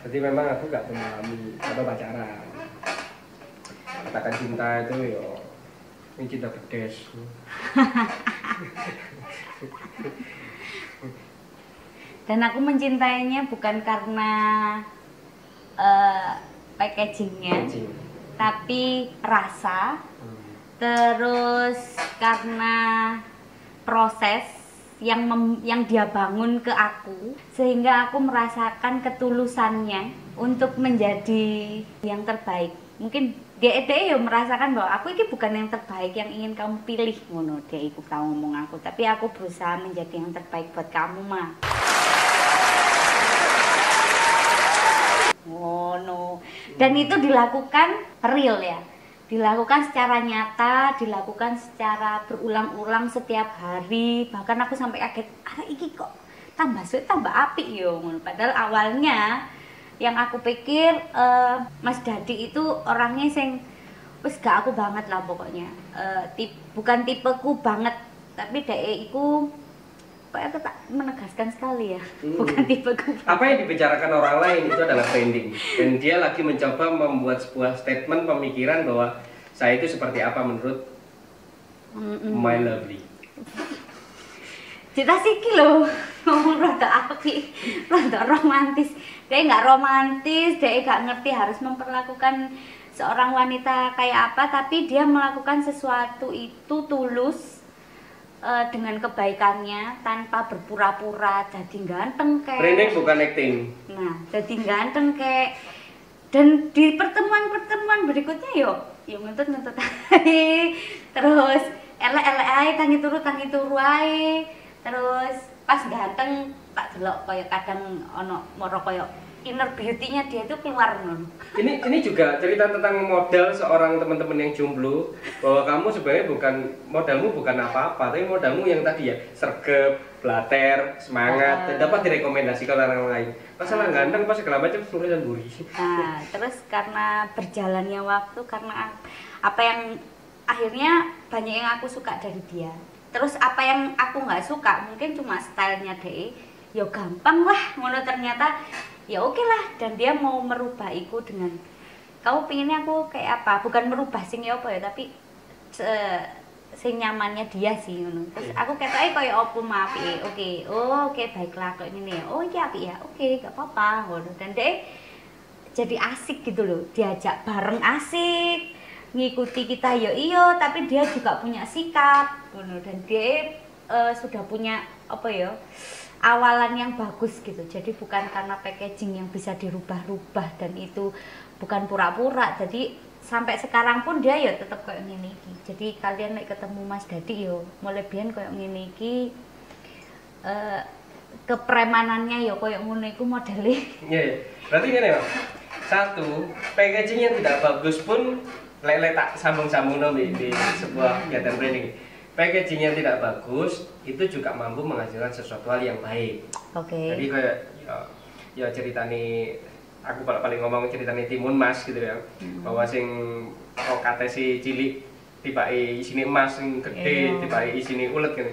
[SPEAKER 1] Jadi memang aku gak mengalami pacaran. Katakan cinta itu yo ini cinta pedes.
[SPEAKER 2] Dan aku mencintainya bukan karena packagingnya, tapi rasa, terus karena proses yang dia bangun ke aku, sehingga aku merasakan ketulusannya untuk menjadi yang terbaik. Mungkin dia ya merasakan bahwa aku ini bukan yang terbaik yang ingin kamu pilih, ngono dia ikut tahu ngomong aku, tapi aku berusaha menjadi yang terbaik buat kamu mah. Ngono. Dan itu dilakukan real ya. Dilakukan secara nyata, dilakukan secara berulang-ulang setiap hari. Bahkan aku sampai kaget, iki kok tambah sulit tambah apik yo. Padahal awalnya yang aku pikir Mas Dadi itu orangnya sing wis gak aku banget lah pokoknya. Bukan tipeku banget, tapi dia iku kayak aku tak menegaskan sekali ya. Bukan tipeku.
[SPEAKER 1] Apa yang dibicarakan orang lain itu adalah branding. Dan dia lagi mencoba membuat sebuah statement pemikiran bahwa saya itu seperti apa menurut my lovely.
[SPEAKER 2] Cerita sih lho, ngomong rada api, rada romantis. Dia nggak romantis, dia nggak ngerti harus memperlakukan seorang wanita kayak apa, tapi dia melakukan sesuatu itu tulus dengan kebaikannya tanpa berpura-pura jadi ganteng kayak.
[SPEAKER 1] Branding bukan acting.
[SPEAKER 2] Nah, jadi ganteng kayak. Dan di pertemuan berikutnya yuk ngentut terus elek-elek ae tangi turu ae. Terus pas ganteng tak delok kaya kadang ono moro kaya inner beauty-nya dia itu keluar ngono.
[SPEAKER 1] Ini juga cerita tentang modal seorang teman-teman yang jomblo, bahwa kamu sebenarnya modalmu bukan apa-apa, tapi modalmu yang tadi ya sergap, blater, semangat, dan dapat direkomendasikan orang lain. Masalah ganteng pas segala macam tulisan buri.
[SPEAKER 2] Nah, terus karena berjalannya waktu, karena apa yang akhirnya banyak yang aku suka dari dia. Terus apa yang aku nggak suka mungkin cuma stylenya dia, ya gampang lah, ngono ternyata ya oke lah. Dan dia mau merubah itu dengan kamu pinginnya aku kayak apa, bukan merubah sing ya apa ya, tapi sing nyamannya dia sih ngono. Terus aku ketoke koyo opo mah apike. Oke, baiklah kok ini. Oh iki apik ya. Oke, gak apa-apa ngono. Dan dia jadi asik gitu loh. Diajak bareng asik. Ngikuti kita ya iya, tapi dia juga punya sikap ngono. Dan dia sudah punya apa ya? Awalan yang bagus gitu. Jadi bukan karena packaging yang bisa dirubah-rubah dan itu bukan pura-pura. Jadi sampai sekarang pun dia ya tetap kayak ngene iki. Jadi kalian nek ketemu Mas Dadi yo mulai biyen kayak ngene iki kepremanannya ya kayak ngono iku modele.
[SPEAKER 1] Iya. Berarti ngene, Pak. Satu, packaging yang tidak bagus pun lele tak sambung-sambung di sebuah kegiatan branding. Packaging yang tidak bagus itu juga mampu menghasilkan sesuatu hal yang baik.
[SPEAKER 2] Oke.
[SPEAKER 1] Jadi kayak ya ceritane aku paling ngomong ceritane Timun Mas gitu ya. Bahwa sing rokate si cilik tibake isine emas, sing gede tibake isine ulet gitu.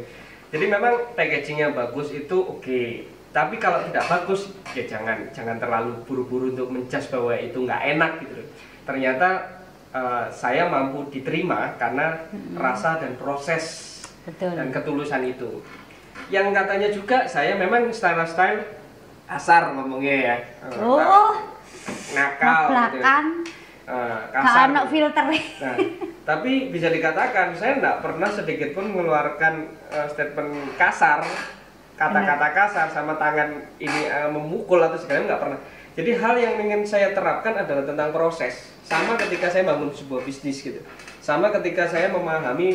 [SPEAKER 1] Jadi memang packagingnya bagus itu oke. Tapi kalau tidak bagus ya jangan terlalu buru-buru untuk menjudge bahwa itu nggak enak gitu. Ternyata saya mampu diterima karena rasa dan proses.
[SPEAKER 2] Betul.
[SPEAKER 1] Dan ketulusan itu. Yang katanya juga saya memang style kasar ngomongnya ya. Nakal gitu.
[SPEAKER 2] Kasar gitu. Filter.
[SPEAKER 1] Nah, tapi bisa dikatakan saya tidak pernah sedikit pun mengeluarkan statement kasar, kata-kata kasar sama tangan ini memukul atau segala nggak pernah. Jadi hal yang ingin saya terapkan adalah tentang proses. Sama ketika saya bangun sebuah bisnis gitu. Sama ketika saya memahami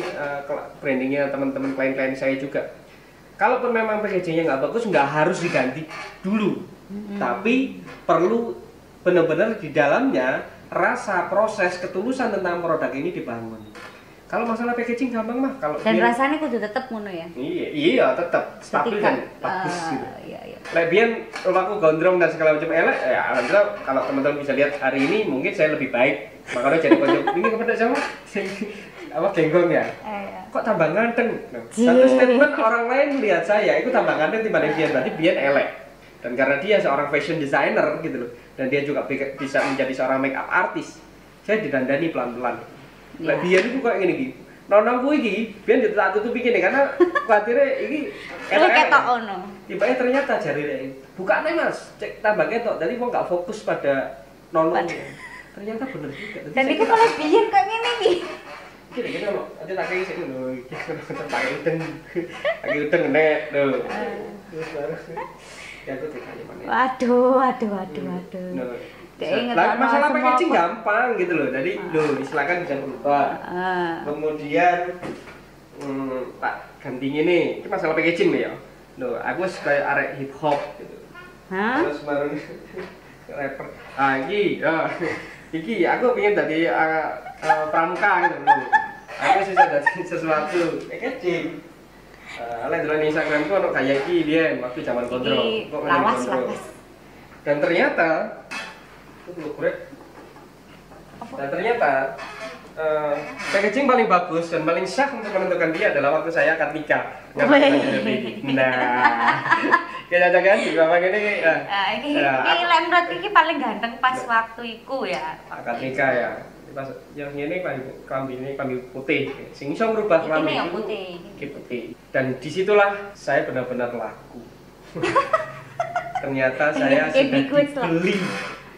[SPEAKER 1] brandingnya teman-teman klien-klien saya juga. Kalaupun memang packagingnya nggak bagus, nggak harus diganti dulu. Tapi perlu benar-benar di dalamnya rasa, proses, ketulusan tentang produk ini dibangun. Kalau masalah packaging gampang mah.
[SPEAKER 2] Dan rasanya kudu tetep ngono ya.
[SPEAKER 1] Iya, tetap stabil dan bagus gitu.
[SPEAKER 2] Iya.
[SPEAKER 1] Lebihan kalau aku gondrong dan segala macam elek, ya alhamdulillah kalau teman-teman bisa lihat hari ini mungkin saya lebih baik. Makanya jadi pojok ini kepada siapa? Apa genggong ya? Kok tambah ganteng? Satu statement orang lain melihat saya, itu tambah ganteng dibanding Bian, berarti Bian elek. Dan karena dia seorang fashion designer gitu loh, dan dia juga bisa menjadi seorang make up artist, saya didandani pelan-pelan. Lah Bian itu kayak gini gitu. Nononku iki Bian tak tutupi gini karena khawatirnya iki
[SPEAKER 2] ketok ono.
[SPEAKER 1] Tiba-tiba ternyata jarine bukane Mas, cek tambah ketok. Tadi kok nggak fokus pada nonon. Ternyata bener juga.
[SPEAKER 2] Dan itu kalau Bian kayak gini iki.
[SPEAKER 1] Gini loh, nanti tak kayak sini loh. Pakai udeng. Pakai udeng nek lho. Ya aku dikali mana.
[SPEAKER 2] Waduh.
[SPEAKER 1] Masalah packaging gampang gitu loh. Jadi silakan bisa berubah. Kemudian Pak ganti ini masalah packaging ya. Loh, aku kayak arek hip hop gitu. Terus baru rapper. Iki aku pengen jadi pramuka gitu loh. Aku sih jadi sesuatu packaging. Lain dalam Instagram tuh ono kayak iki dia waktu zaman kontrol. Kok lawas. Dan ternyata packaging paling bagus dan paling sah untuk menentukan dia adalah waktu saya akad nikah. Nah, kita kan di bawah gini.
[SPEAKER 2] Ini lemrot ini paling ganteng pas waktu itu ya.
[SPEAKER 1] Akad nikah ya. Pas yang ini klambi putih. Sing iso ngrubah klambi itu putih. Dan disitulah saya benar-benar laku. Ternyata saya sudah dibeli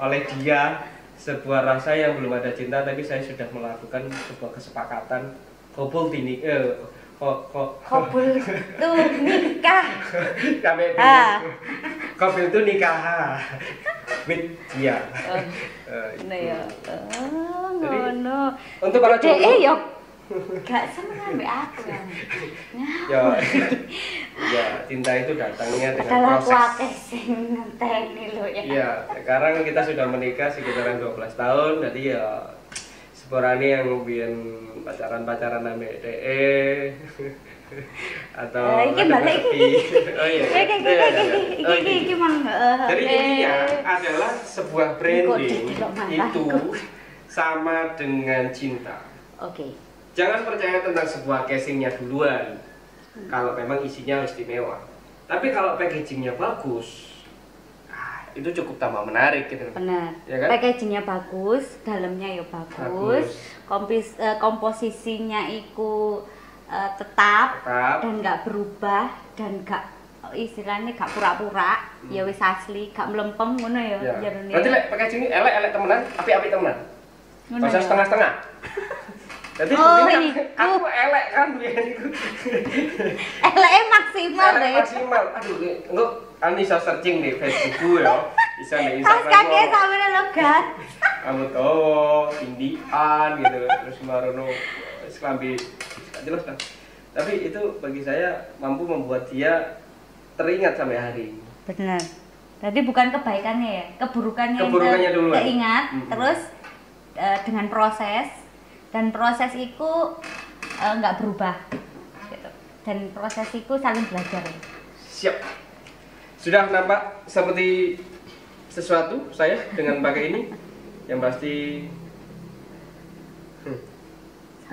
[SPEAKER 1] oleh dia sebuah rasa yang belum ada cinta, tapi saya sudah melakukan sebuah kesepakatan kabul tuh nikah kabul tuh nikah with dia.
[SPEAKER 2] Ngono.
[SPEAKER 1] Untuk para cowok
[SPEAKER 2] gak seneng ambek aku kan.
[SPEAKER 1] Ya, cinta itu datangnya dengan proses.
[SPEAKER 2] Ngenteni lho ya.
[SPEAKER 1] Iya, sekarang kita sudah menikah sekitaran 12 tahun, jadi ya seporane yang biyen pacaran ambek DE atau
[SPEAKER 2] iki balik iki.
[SPEAKER 1] Oh iya.
[SPEAKER 2] Iki
[SPEAKER 1] Jadi intinya adalah sebuah branding itu sama dengan cinta.
[SPEAKER 2] Oke.
[SPEAKER 1] Jangan percaya tentang sebuah casingnya duluan. Kalau memang isinya istimewa. Tapi kalau packagingnya bagus, itu cukup tambah menarik gitu.
[SPEAKER 2] Benar.
[SPEAKER 1] Ya kan?
[SPEAKER 2] Packagingnya bagus, dalamnya ya bagus. Komposisinya itu tetap dan nggak berubah dan nggak istilahnya gak pura-pura, ya wis asli, gak melempem ngono ya.
[SPEAKER 1] Berarti lek packaging elek temenan, apik temenan. Masa setengah-setengah. Jadi aku elek kan biyen iku.
[SPEAKER 2] Eleke maksimal deh.
[SPEAKER 1] Maksimal. Aduh, engko Anissa searching di Facebook ya. Bisa di Instagram.
[SPEAKER 2] Tas kaki sampe logat.
[SPEAKER 1] Kamu tahu tindian gitu terus marono kelambi jelas kan. Tapi itu bagi saya mampu membuat dia teringat sampai hari ini.
[SPEAKER 2] Benar. Jadi bukan kebaikannya ya, keburukannya
[SPEAKER 1] dulu.
[SPEAKER 2] Teringat, terus dengan proses. Dan proses itu nggak berubah gitu. Dan proses itu saling belajar.
[SPEAKER 1] Siap. Sudah nampak seperti sesuatu saya dengan pakai ini yang pasti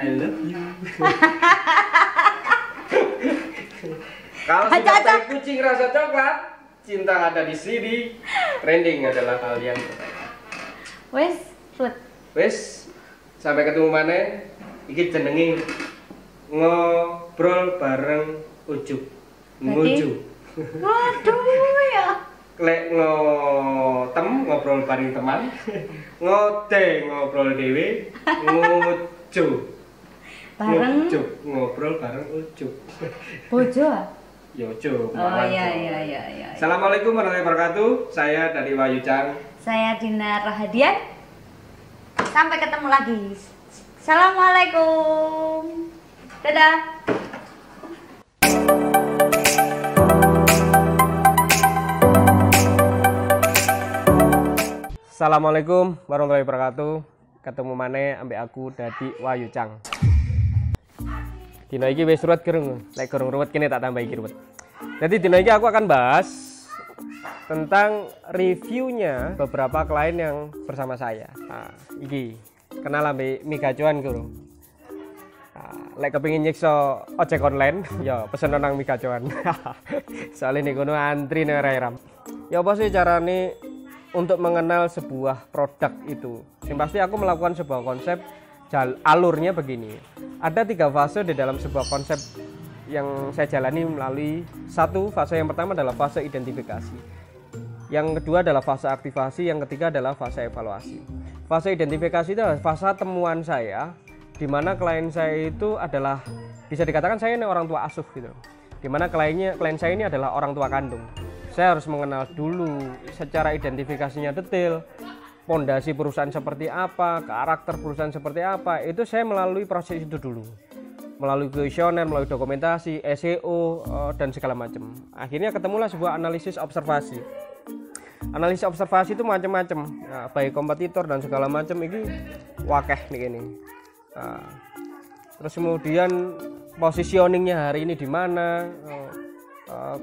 [SPEAKER 1] I love you. Kalau sudah teh kucing rasa coklat, cinta ada di sini. Trending adalah hal yang wes sampai ketemu mana? Iki jenenge ngobrol bareng Ucup. Ngucu.
[SPEAKER 2] Waduh ya.
[SPEAKER 1] Lek ngobrol bareng teman, ngobrol dewe, ngucu.
[SPEAKER 2] Bareng
[SPEAKER 1] ngobrol bareng Ucup.
[SPEAKER 2] Bojo?
[SPEAKER 1] Ya Ucup.
[SPEAKER 2] Oh iya.
[SPEAKER 1] Assalamualaikum warahmatullahi wabarakatuh. Saya dari Wayu Chang.
[SPEAKER 2] Saya Dina Rahadian. Sampai ketemu lagi. Assalamualaikum. Dadah.
[SPEAKER 1] Assalamualaikum warahmatullahi wabarakatuh. Ketemu maneh ambek aku Dadi Wahyu Chang. Dina iki wis ruwet gerung. Lek gerung ruwet kene tak tambah iki ruwet. Jadi dina iki aku akan bahas tentang reviewnya beberapa klien yang bersama saya. Nah, iki kenal ambek Mi Gacuan kurung. Lek kepengin nyiksa ojek online, ya pesen nang Mi Gacuan. Soalnya nih kono antri nang ram. Ya apa sih carane untuk mengenal sebuah produk itu? Yang pasti aku melakukan sebuah konsep alurnya begini. Ada 3 fase di dalam sebuah konsep yang saya jalani melalui satu fase. Yang pertama adalah fase identifikasi. Yang kedua adalah fase aktivasi, yang ketiga adalah fase evaluasi. Fase identifikasi itu adalah fase temuan saya, di mana klien saya itu adalah, bisa dikatakan saya ini orang tua asuh gitu. Di mana klien saya ini adalah orang tua kandung. Saya harus mengenal dulu secara identifikasinya detail, pondasi perusahaan seperti apa, karakter perusahaan seperti apa. Itu saya melalui proses itu dulu, melalui kuesioner, melalui dokumentasi, SEO, dan segala macam. Akhirnya ketemulah sebuah analisis observasi. Analisis observasi itu macam-macam, nah, baik kompetitor dan segala macam ini wakeh nih ini. Nah, terus kemudian positioningnya hari ini di mana,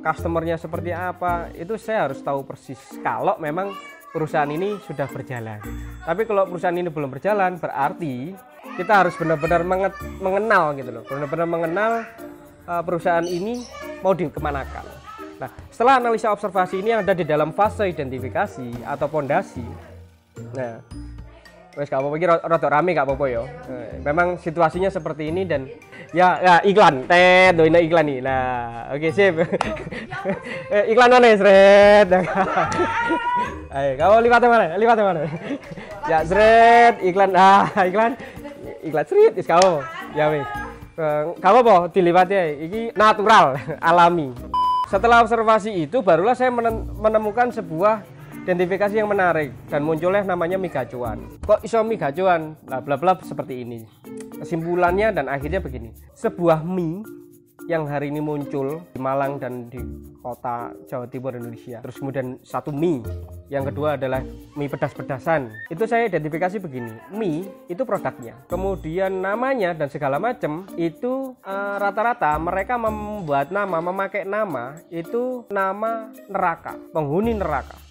[SPEAKER 1] customernya seperti apa, itu saya harus tahu persis. Kalau memang perusahaan ini sudah berjalan. Tapi kalau perusahaan ini belum berjalan, berarti kita harus benar-benar mengenal gitu loh, benar-benar mengenal perusahaan ini mau dikemanakan. Nah, setelah analisa observasi ini yang ada di dalam fase identifikasi atau pondasi. Nah, wes gak apa-apa, iki rada rame gak apa-apa ya. Memang situasinya seperti ini dan ya iklan. Doina iklan nih. Nah, oke sip. Iklan mana sret? Ayo, kamu liwatnya mana? Liwatnya mana? Ya sret, iklan. Iklan sret wis kamu. Ya wis. Kamu apa diliwatnya? Iki natural, alami. Setelah observasi itu barulah saya menemukan sebuah identifikasi yang menarik dan munculnya namanya Mi Gacuan. Kok iso Mi Gacuan? Bla bla bla seperti ini. Kesimpulannya dan akhirnya begini. Sebuah mie yang hari ini muncul di Malang dan di kota Jawa Timur Indonesia. Terus kemudian satu mie. Yang kedua adalah mie pedas-pedasan. Itu saya identifikasi begini. Mie itu produknya. Kemudian namanya dan segala macam itu rata-rata mereka membuat nama, memakai nama itu nama neraka, penghuni neraka.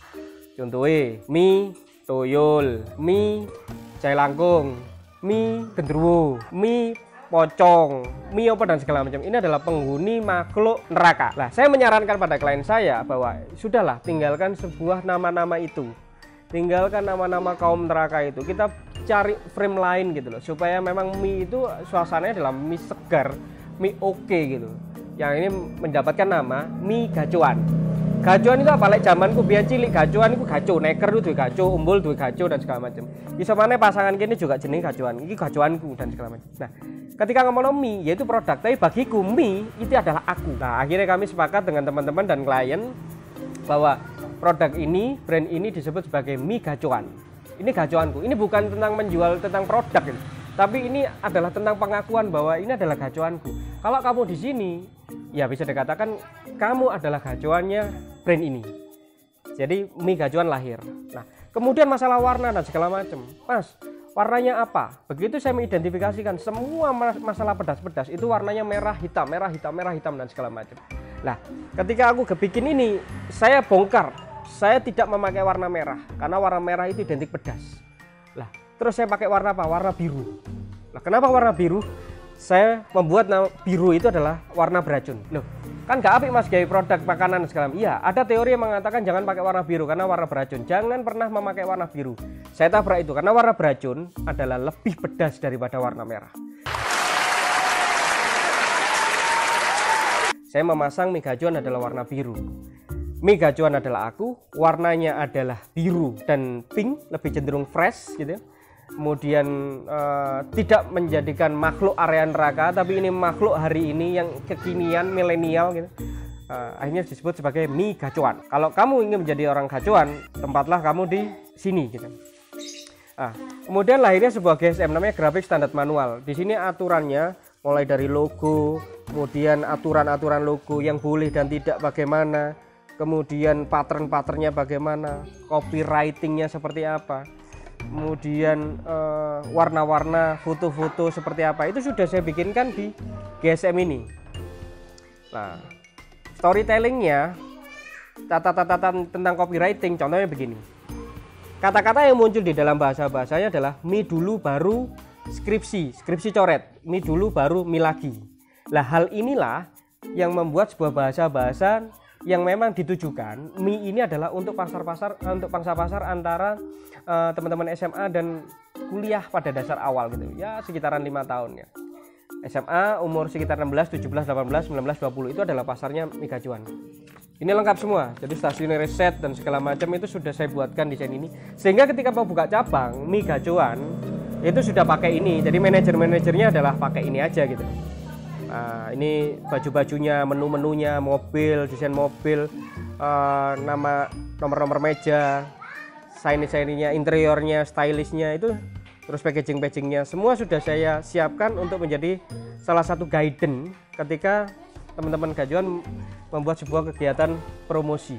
[SPEAKER 1] Contohnya mie toyol, mie jailangkung, mie gendruwo, mie pocong, mie apa dan segala macam. Ini adalah penghuni makhluk neraka. Nah, saya menyarankan pada klien saya bahwa sudahlah, tinggalkan sebuah nama-nama itu, tinggalkan nama-nama kaum neraka itu. Kita cari frame lain gitu loh, supaya memang mie itu suasananya adalah mie segar, mie oke gitu. Yang ini mendapatkan nama Mi Gacuan. Gacuan itu apa? Lek zamanku biyen cilik gacuan iku gaco, neker itu duwe gaco, umbul duwe gaco dan segala macam. Iso maneh pasangan kene juga jeneng gacuan. Iki gacuanku dan segala macam. Nah, ketika ngomong mie yaitu produk, tapi bagiku mie itu adalah aku. Nah, akhirnya kami sepakat dengan teman-teman dan klien bahwa produk ini, brand ini disebut sebagai Mi Gacuan. Ini gacuanku. Ini bukan tentang menjual tentang produk ini, tapi ini adalah tentang pengakuan bahwa ini adalah gacuanku. Kalau kamu di sini, ya bisa dikatakan kamu adalah gacuannya brand ini. Jadi Mi Gacuan lahir. Nah, kemudian masalah warna dan segala macam. Mas, warnanya apa? Begitu saya mengidentifikasikan semua masalah pedas-pedas itu warnanya merah, hitam, merah, hitam, merah, hitam dan segala macam. Nah, ketika aku bikin ini, saya bongkar. Saya tidak memakai warna merah karena warna merah itu identik pedas. Lah, terus saya pakai warna apa? Warna biru. Lah, kenapa warna biru? Saya membuat biru itu adalah warna beracun. Loh, kan gak apik mas gaya produk makanan segala macam. Iya, ada teori yang mengatakan jangan pakai warna biru karena warna beracun. Jangan pernah memakai warna biru. Saya tabrak itu karena warna beracun adalah lebih pedas daripada warna merah. Saya memasang Mi Gacuan adalah warna biru. Mi Gacuan adalah aku, warnanya adalah biru dan pink, lebih cenderung fresh gitu ya. Kemudian tidak menjadikan makhluk area neraka, tapi ini makhluk hari ini yang kekinian, milenial gitu. Akhirnya disebut sebagai Mi Gacuan. Kalau kamu ingin menjadi orang gacuan, tempatlah kamu di sini gitu. Nah, kemudian lahirnya sebuah GSM namanya Graphic Standard Manual. Di sini aturannya mulai dari logo, kemudian aturan-aturan logo yang boleh dan tidak bagaimana, kemudian pattern-patternnya bagaimana, copywritingnya seperti apa, kemudian warna-warna, foto-foto seperti apa, itu sudah saya bikinkan di GSM ini. Nah, storytellingnya, catatan tentang copywriting, contohnya begini. Kata-kata yang muncul di dalam bahasa-bahasanya adalah mie dulu baru skripsi coret, mie dulu baru mie lagi. Nah, hal inilah yang membuat sebuah bahasa-bahasa yang memang ditujukan, mie ini adalah untuk pangsa pasar antara teman-teman SMA dan kuliah pada dasar awal gitu. Ya, sekitaran 5 tahun ya. SMA umur sekitar 16, 17, 18, 19, 20 itu adalah pasarnya mie gacuan. Ini lengkap semua, jadi stasiun riset dan segala macam itu sudah saya buatkan desain ini. Sehingga ketika mau buka cabang mie gacuan itu sudah pakai ini. Jadi manajer-manajernya adalah pakai ini aja gitu. Nah, ini baju-bajunya, menu-menunya, mobil, desain mobil, nama nomor-nomor meja, sign-nya, interiornya, stylishnya itu, terus packaging-packagingnya semua sudah saya siapkan untuk menjadi salah satu guidance ketika teman-teman gacuan membuat sebuah kegiatan promosi.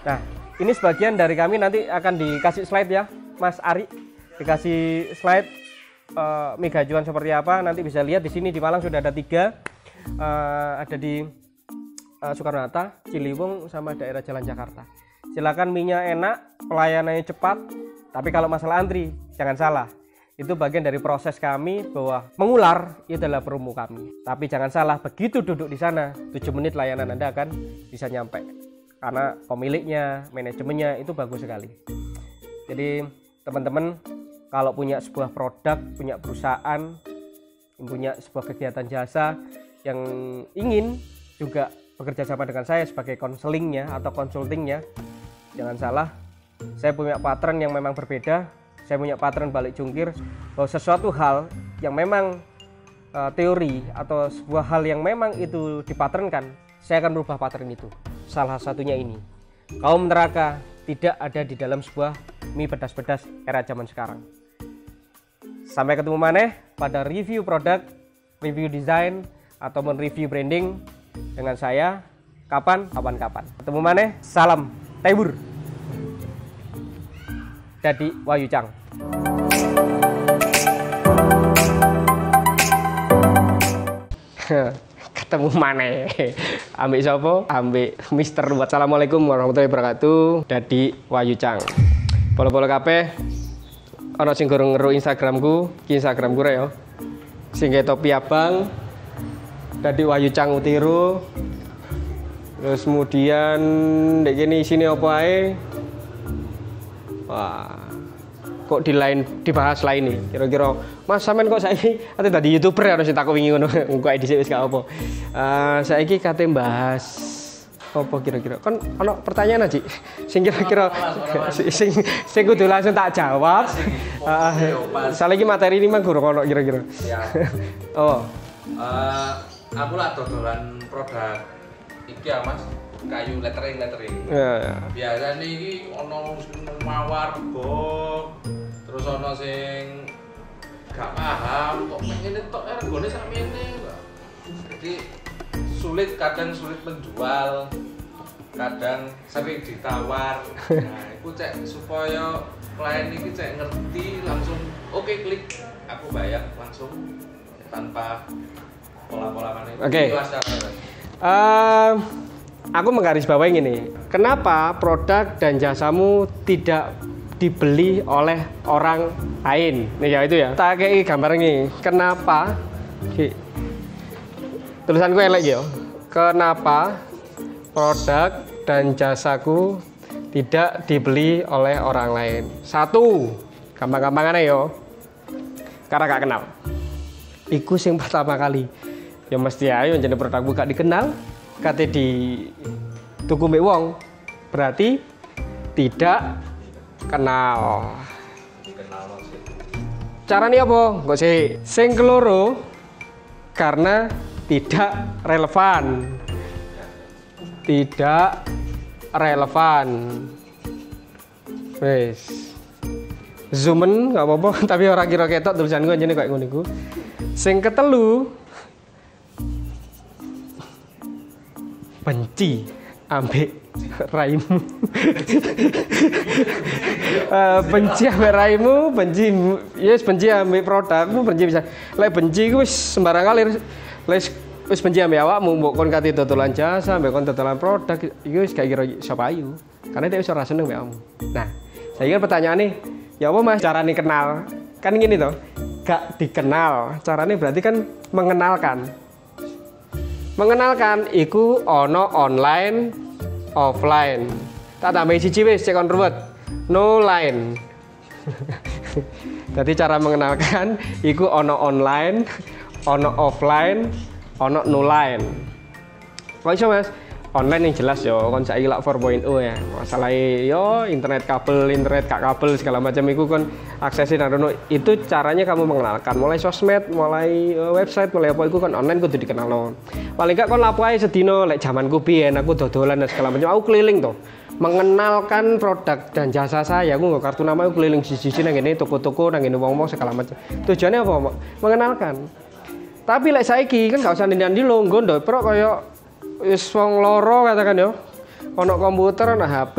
[SPEAKER 1] Nah, ini sebagian dari kami, nanti akan dikasih slide ya Mas Ari, dikasih slide mie gacuan seperti apa. Nanti bisa lihat di sini di Malang sudah ada 3, ada di Soekarno-Hatta, Ciliwung, sama daerah Jalan Jakarta. Silakan, mie-nya enak, pelayanannya cepat, tapi kalau masalah antri jangan salah, itu bagian dari proses kami bahwa mengular itu adalah promo kami. Tapi jangan salah, begitu duduk di sana 7 menit layanan Anda akan bisa nyampe, karena pemiliknya, manajemennya itu bagus sekali. Jadi teman-teman kalau punya sebuah produk, punya perusahaan, punya sebuah kegiatan jasa yang ingin juga bekerja sama dengan saya sebagai konselingnya atau konsultingnya, jangan salah, saya punya pattern yang memang berbeda. Saya punya pattern balik jungkir, bahwa sesuatu hal yang memang teori atau sebuah hal yang memang itu dipatternkan, saya akan merubah pattern itu. Salah satunya ini, kaum neraka tidak ada di dalam sebuah mie pedas-pedas era zaman sekarang. Sampai ketemu maneh pada review produk, review desain, atau review branding dengan saya kapan. Ketemu maneh, salam tebur. Dadi Wayucang. Ketemu maneh. Ambek sapa? Ambek Mister. Wassalamualaikum warahmatullahi wabarakatuh. Dadi Wayucang. Polo-polo kabeh. Ana sing gorong ngeru Instagramku, ki Instagramku rek ya. Sing topi abang. Dadi Wayucang utiru. Terus kemudian ndek kene isine apa ae? Wah, kok dibahas lain nih. Kira-kira Mas sampean kok saiki ate dadi YouTuber harus tak wingi ngono. Engko dhisik wis gak apa. Saiki kate bahas apa kira-kira? Kan ana pertanyaan aja. Sing kira-kira sing kudu langsung tak jawab. Saiki materi ini mah gurung ono kira-kira. Oh.
[SPEAKER 3] Aku lah dodolan produk iki ya Mas. Kayu lettering.
[SPEAKER 1] Ya.
[SPEAKER 3] Biasane iki ana mawar rego, terus ana sing gak paham kok ngene tok regane sakmene. Jadi kadang sulit menjual, kadang sering ditawar. Nah, iku cek supaya klien iki cek ngerti langsung oke klik, aku bayar langsung tanpa pola-pola mana.
[SPEAKER 1] Oke. Aku menggarisbawahi ini, kenapa produk dan jasamu tidak dibeli oleh orang lain? Nih ya itu ya. Tak kayak gambar ini. Kenapa? Tulisanku elek ya. Kenapa produk dan jasaku tidak dibeli oleh orang lain? 1, gampang-gampangannya yo. Karena gak kenal. Iku sing pertama kali. Ya mesti ayo jadi produkku gak dikenal. Kate di tuku mbek wong berarti tidak kenal. Caranya apa? Kok sih sing keloro karena tidak relevan. Wes. Zoomen nggak apa-apa, tapi ora kira ketok tulisan gue jadi kayak ngono iku. Sing ketelu benci ambek raimu. Benci ambek raimu, benci benci ambek produkmu, benci bisa. Lek benci ku wis sembarang kali wis benci ambek awakmu, mbok kon kate dodolan jasa, mbok kon dodolan produk, iku wis gak kira sapa ayu. Karena dia wis ora seneng mbek awakmu. Nah, saya pertanyaane, ya apa Mas carane kenal? Kan gini toh, gak dikenal. Carane berarti kan mengenalkan. Mengenalkan iku ono online, offline. Tak tambahin siji wis cek on ruwet. No line. Jadi cara mengenalkan iku ono online, ono offline, ono no line. Kok iso Mas? Online yang jelas yo, kon saiki lak 4.0 ya. Masalah yo internet kabel, internet gak kabel segala macam itu kan aksesin adono. Itu caranya kamu mengenalkan mulai sosmed, mulai website, mulai apa itu kan online kudu dikenalno. Paling gak kon lapo ae sedino lek zamanku biyen aku dodolan dan segala macam. Aku keliling tuh mengenalkan produk dan jasa saya. Aku nggak kartu nama, aku keliling sisi-sisi nang ngene toko-toko, nang ngene wong-wong segala macam. Tujuannya apa? Mengenalkan. Tapi lek saiki kan gak usah ndi-ndi longgo ndok pro koyo wis wong loro katakan yo. Ono komputer, ono HP,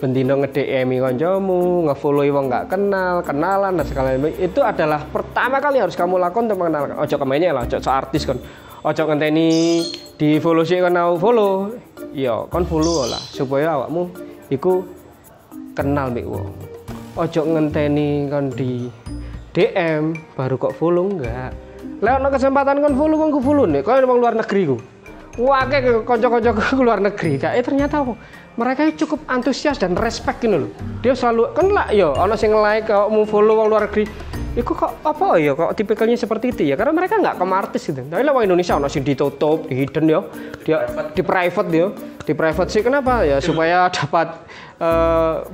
[SPEAKER 1] bendino nge-DM kancamu, nge-follow wong gak kenal, kenalan dan segala macam. Itu adalah pertama kali harus kamu lakukan untuk mengenalkan. Ojo kemenya lah, ojo artis kan. Ojo ngenteni di follow sih kan aku follow. Iya, kon follow lah supaya awakmu iku kenal mbek wong. Ojo ngenteni kon di DM baru kok follow enggak. Lek ono kesempatan kon follow kon ku follow nih, koyo wong luar negeri ku. Wah, kayak kanca-kancaku luar negeri, kayak ternyata apa? Mereka cukup antusias dan respect gitu loh. Dia selalu kan lah, yo, ono sing like, kalau mau follow orang luar negeri, itu kok apa ya? Kok tipikalnya seperti itu ya? Karena mereka nggak kemartis gitu. Tapi lah orang Indonesia ono sing ditutup, di hidden yo, dia di private yo, di private sih kenapa ya? Supaya dapat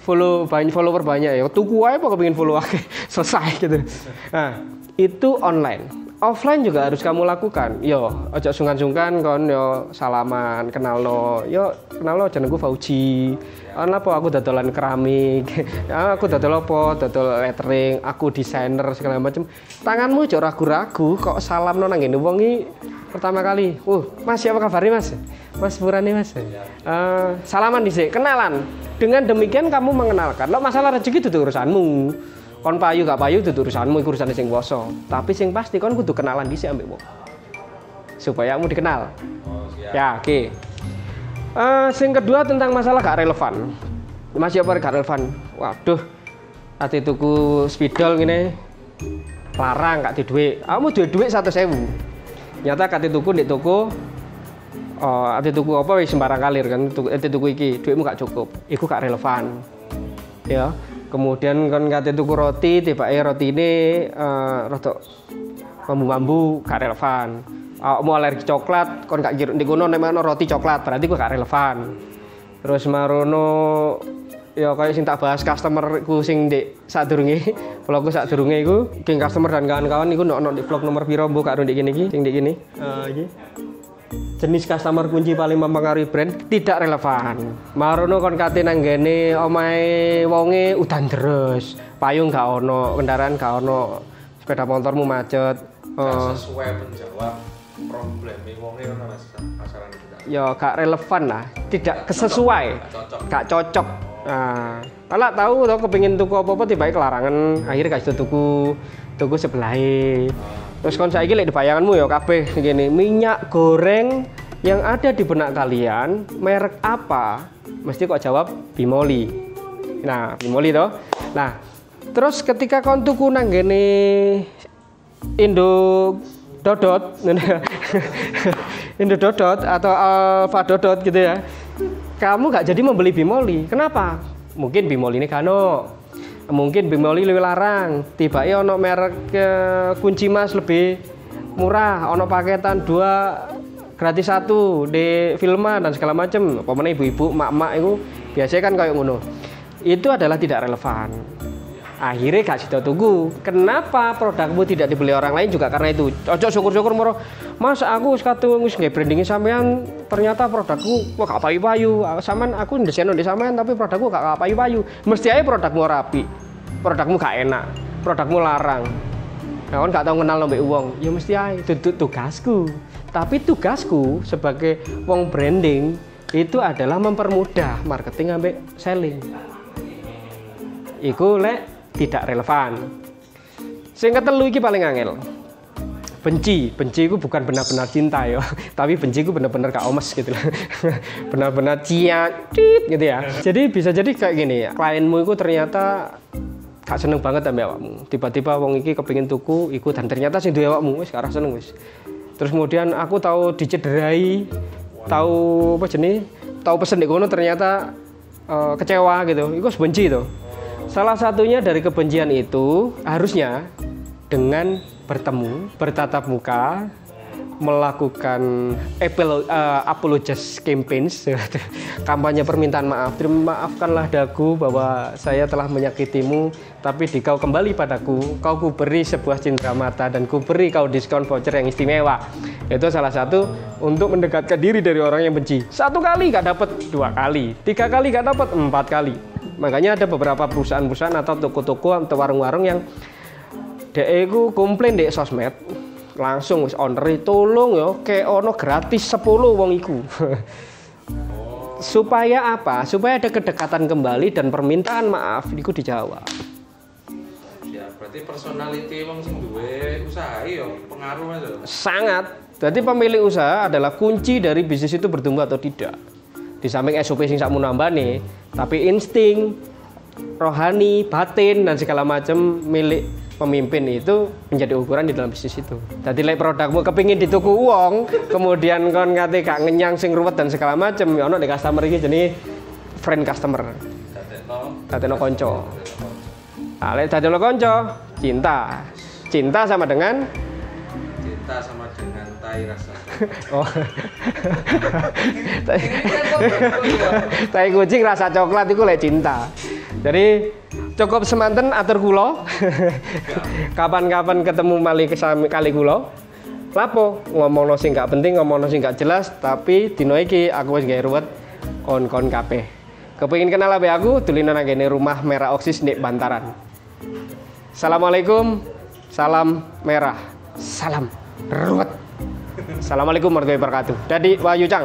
[SPEAKER 1] follower banyak ya. Tuku aja pokoknya pengen follow aja, selesai gitu. Nah, itu online. Offline juga harus kamu lakukan. Yo, ojo sungkan-sungkan kon yo salaman, kenalno. Yo, kenalno jenengku Fauji. Apa aku dodolan keramik. Aku dodol apa? Dodol lettering, aku desainer segala macam. Tanganmu ojo ragu-ragu kok salamno nang ngene wong iki pertama kali. Mas, apa kabarnya Mas? Mas Purane Mas. Salaman dhisik, kenalan. Dengan demikian kamu mengenalkan. Lo masalah rezeki itu urusanmu. Kon payu gak payu itu urusanmu, itu urusan sing kuwasa. Tapi sing pasti kon kudu kenalan dhisik ambek wong. Supaya kamu dikenal. Ya, oke. Sing kedua tentang masalah gak relevan. Masih apa gak relevan? Waduh. Ati tuku spidol ngene. Larang gak di dhuwit. Kamu duwe dhuwit 100.000. Nyata kate tuku ndek toko ati tuku apa wis sembarang kalir kan tuku iki, dhuwitmu gak cukup. Iku gak relevan. Ya. Kemudian kan kate tuku roti, tibake rotine rada mambu-mambu gak relevan. Mau alergi coklat, kon gak kira di kono nek ono roti coklat, berarti gak relevan. Terus marono ya kayak sing tak bahas customerku sing ndek sadurunge, vlogku sadurunge iku, geng customer dan kawan-kawan iku ono di vlog nomor piro mbok karo ndek kene iki, sing ndek kene. Iki. Jenis customer kunci paling mempengaruhi brand tidak relevan. Marono kon kate nang ngene omahe wonge udan deres, payung gak ono, kendaraan gak ono, sepeda motormu macet.
[SPEAKER 3] Sesuai menjawab probleme wonge ono Mas pasaran itu.
[SPEAKER 1] Ya gak relevan lah, tidak kesesuai, gak cocok. Nah, kalau tahu tau kepengin tuku apa-apa tiba-tiba kelarangan, akhirnya gak tuku sebelahe. Terus kon saiki lek di bayanganmu ya kabeh ngene, minyak goreng yang ada di benak kalian merek apa? Mesti kok jawab Bimoli. Nah, Bimoli toh. Nah, terus ketika kon tuku nang ngene Indo Dodot Indo Dodot atau Alfa Dodot gitu ya. Kamu gak jadi membeli Bimoli. Kenapa? Mungkin Bimoli ini kano. Mungkin Bimoli lebih larang. Tiba-tiba ono merek kunci mas lebih murah, ono paketan 2 gratis 1 di Filma dan segala macam. Pokoknya ibu-ibu, mak-mak itu biasanya kan kayak ngono. Itu adalah tidak relevan. Akhirnya gak sido tuku. Kenapa produkmu tidak dibeli orang lain juga karena itu. Ojo syukur-syukur moro. Mas aku wis nggih brandinge sampean ternyata produkku kok gak payu-payu. Sampean aku ndeseno ndek sampean tapi produkku gak payu-payu. Mesti ae produkmu rapi. Produkmu gak enak. Produkmu larang. Nah, kan gak tau kenal mbek wong. Ya mesti ae duduk tugasku. Tapi tugasku sebagai wong branding itu adalah mempermudah marketing ambek selling. Iku lek tidak relevan. Sing ketelu iki paling angel. Benci iku bukan benar-benar cinta ya, tapi benci iku benar-benar gak omes gitu lah. Benar-benar ciatit gitu ya. Jadi bisa jadi kayak gini ya. Klienmu itu ternyata gak seneng banget sama awakmu. Tiba-tiba wong iki kepengin tuku iku dan ternyata sing duwe awakmu wis gak seneng wis. Terus kemudian aku tahu dicederai, tahu apa jenis, tahu pesen di kono ternyata kecewa gitu. Iku benci tuh. Salah satunya dari kebencian itu harusnya dengan bertemu, bertatap muka, melakukan apologies campaigns, kampanye permintaan maaf. Maafkanlah daku bahwa saya telah menyakitimu, tapi di kau kembali padaku, kau kuberi sebuah cinta mata dan kuberi kau diskon voucher yang istimewa. Itu salah satu untuk mendekatkan diri dari orang yang benci. 1 kali gak dapat, 2 kali, 3 kali gak dapat, 4 kali. Makanya ada beberapa perusahaan-perusahaan atau toko-toko atau warung-warung yang dhek iku komplain di sosmed, langsung wis owner tolong ya kayak ono gratis 10 wong iku. Supaya apa? Supaya ada kedekatan kembali dan permintaan maaf iku dijawab.
[SPEAKER 3] Ya, berarti personality wong sing duwe usaha yo pengaruh aja. Sangat.
[SPEAKER 1] Jadi pemilik usaha adalah kunci dari bisnis itu bertumbuh atau tidak. Di samping SOP sing sakmu nambane, tapi insting, rohani, batin dan segala macam milik pemimpin itu menjadi ukuran di dalam bisnis itu. Jadi lek produkmu kepingin dituku uang, kemudian kon ngate gak ngenyang sing ruwet dan segala macam, ya ono di customer iki jenenge friend customer. Dadekno konco. Nah, lek dadekno konco, cinta. Cinta sama dengan tai rasa. Oh. Tai kucing rasa coklat itu lek cinta. Jadi cukup semanten atur kula. Kapan-kapan ketemu malih kali kula. Lapo ngomongno sing gak penting, ngomongno sing gak jelas, tapi dino iki aku wis gawe ruwet kon-kon kabeh. Kepengin kenal ambek aku, dulinan nang kene Rumah Merah Oksis nek Bantaran. Assalamualaikum. Salam merah. Salam ruwet. Assalamualaikum warahmatullahi wabarakatuh. Dadi Wahyu Cang.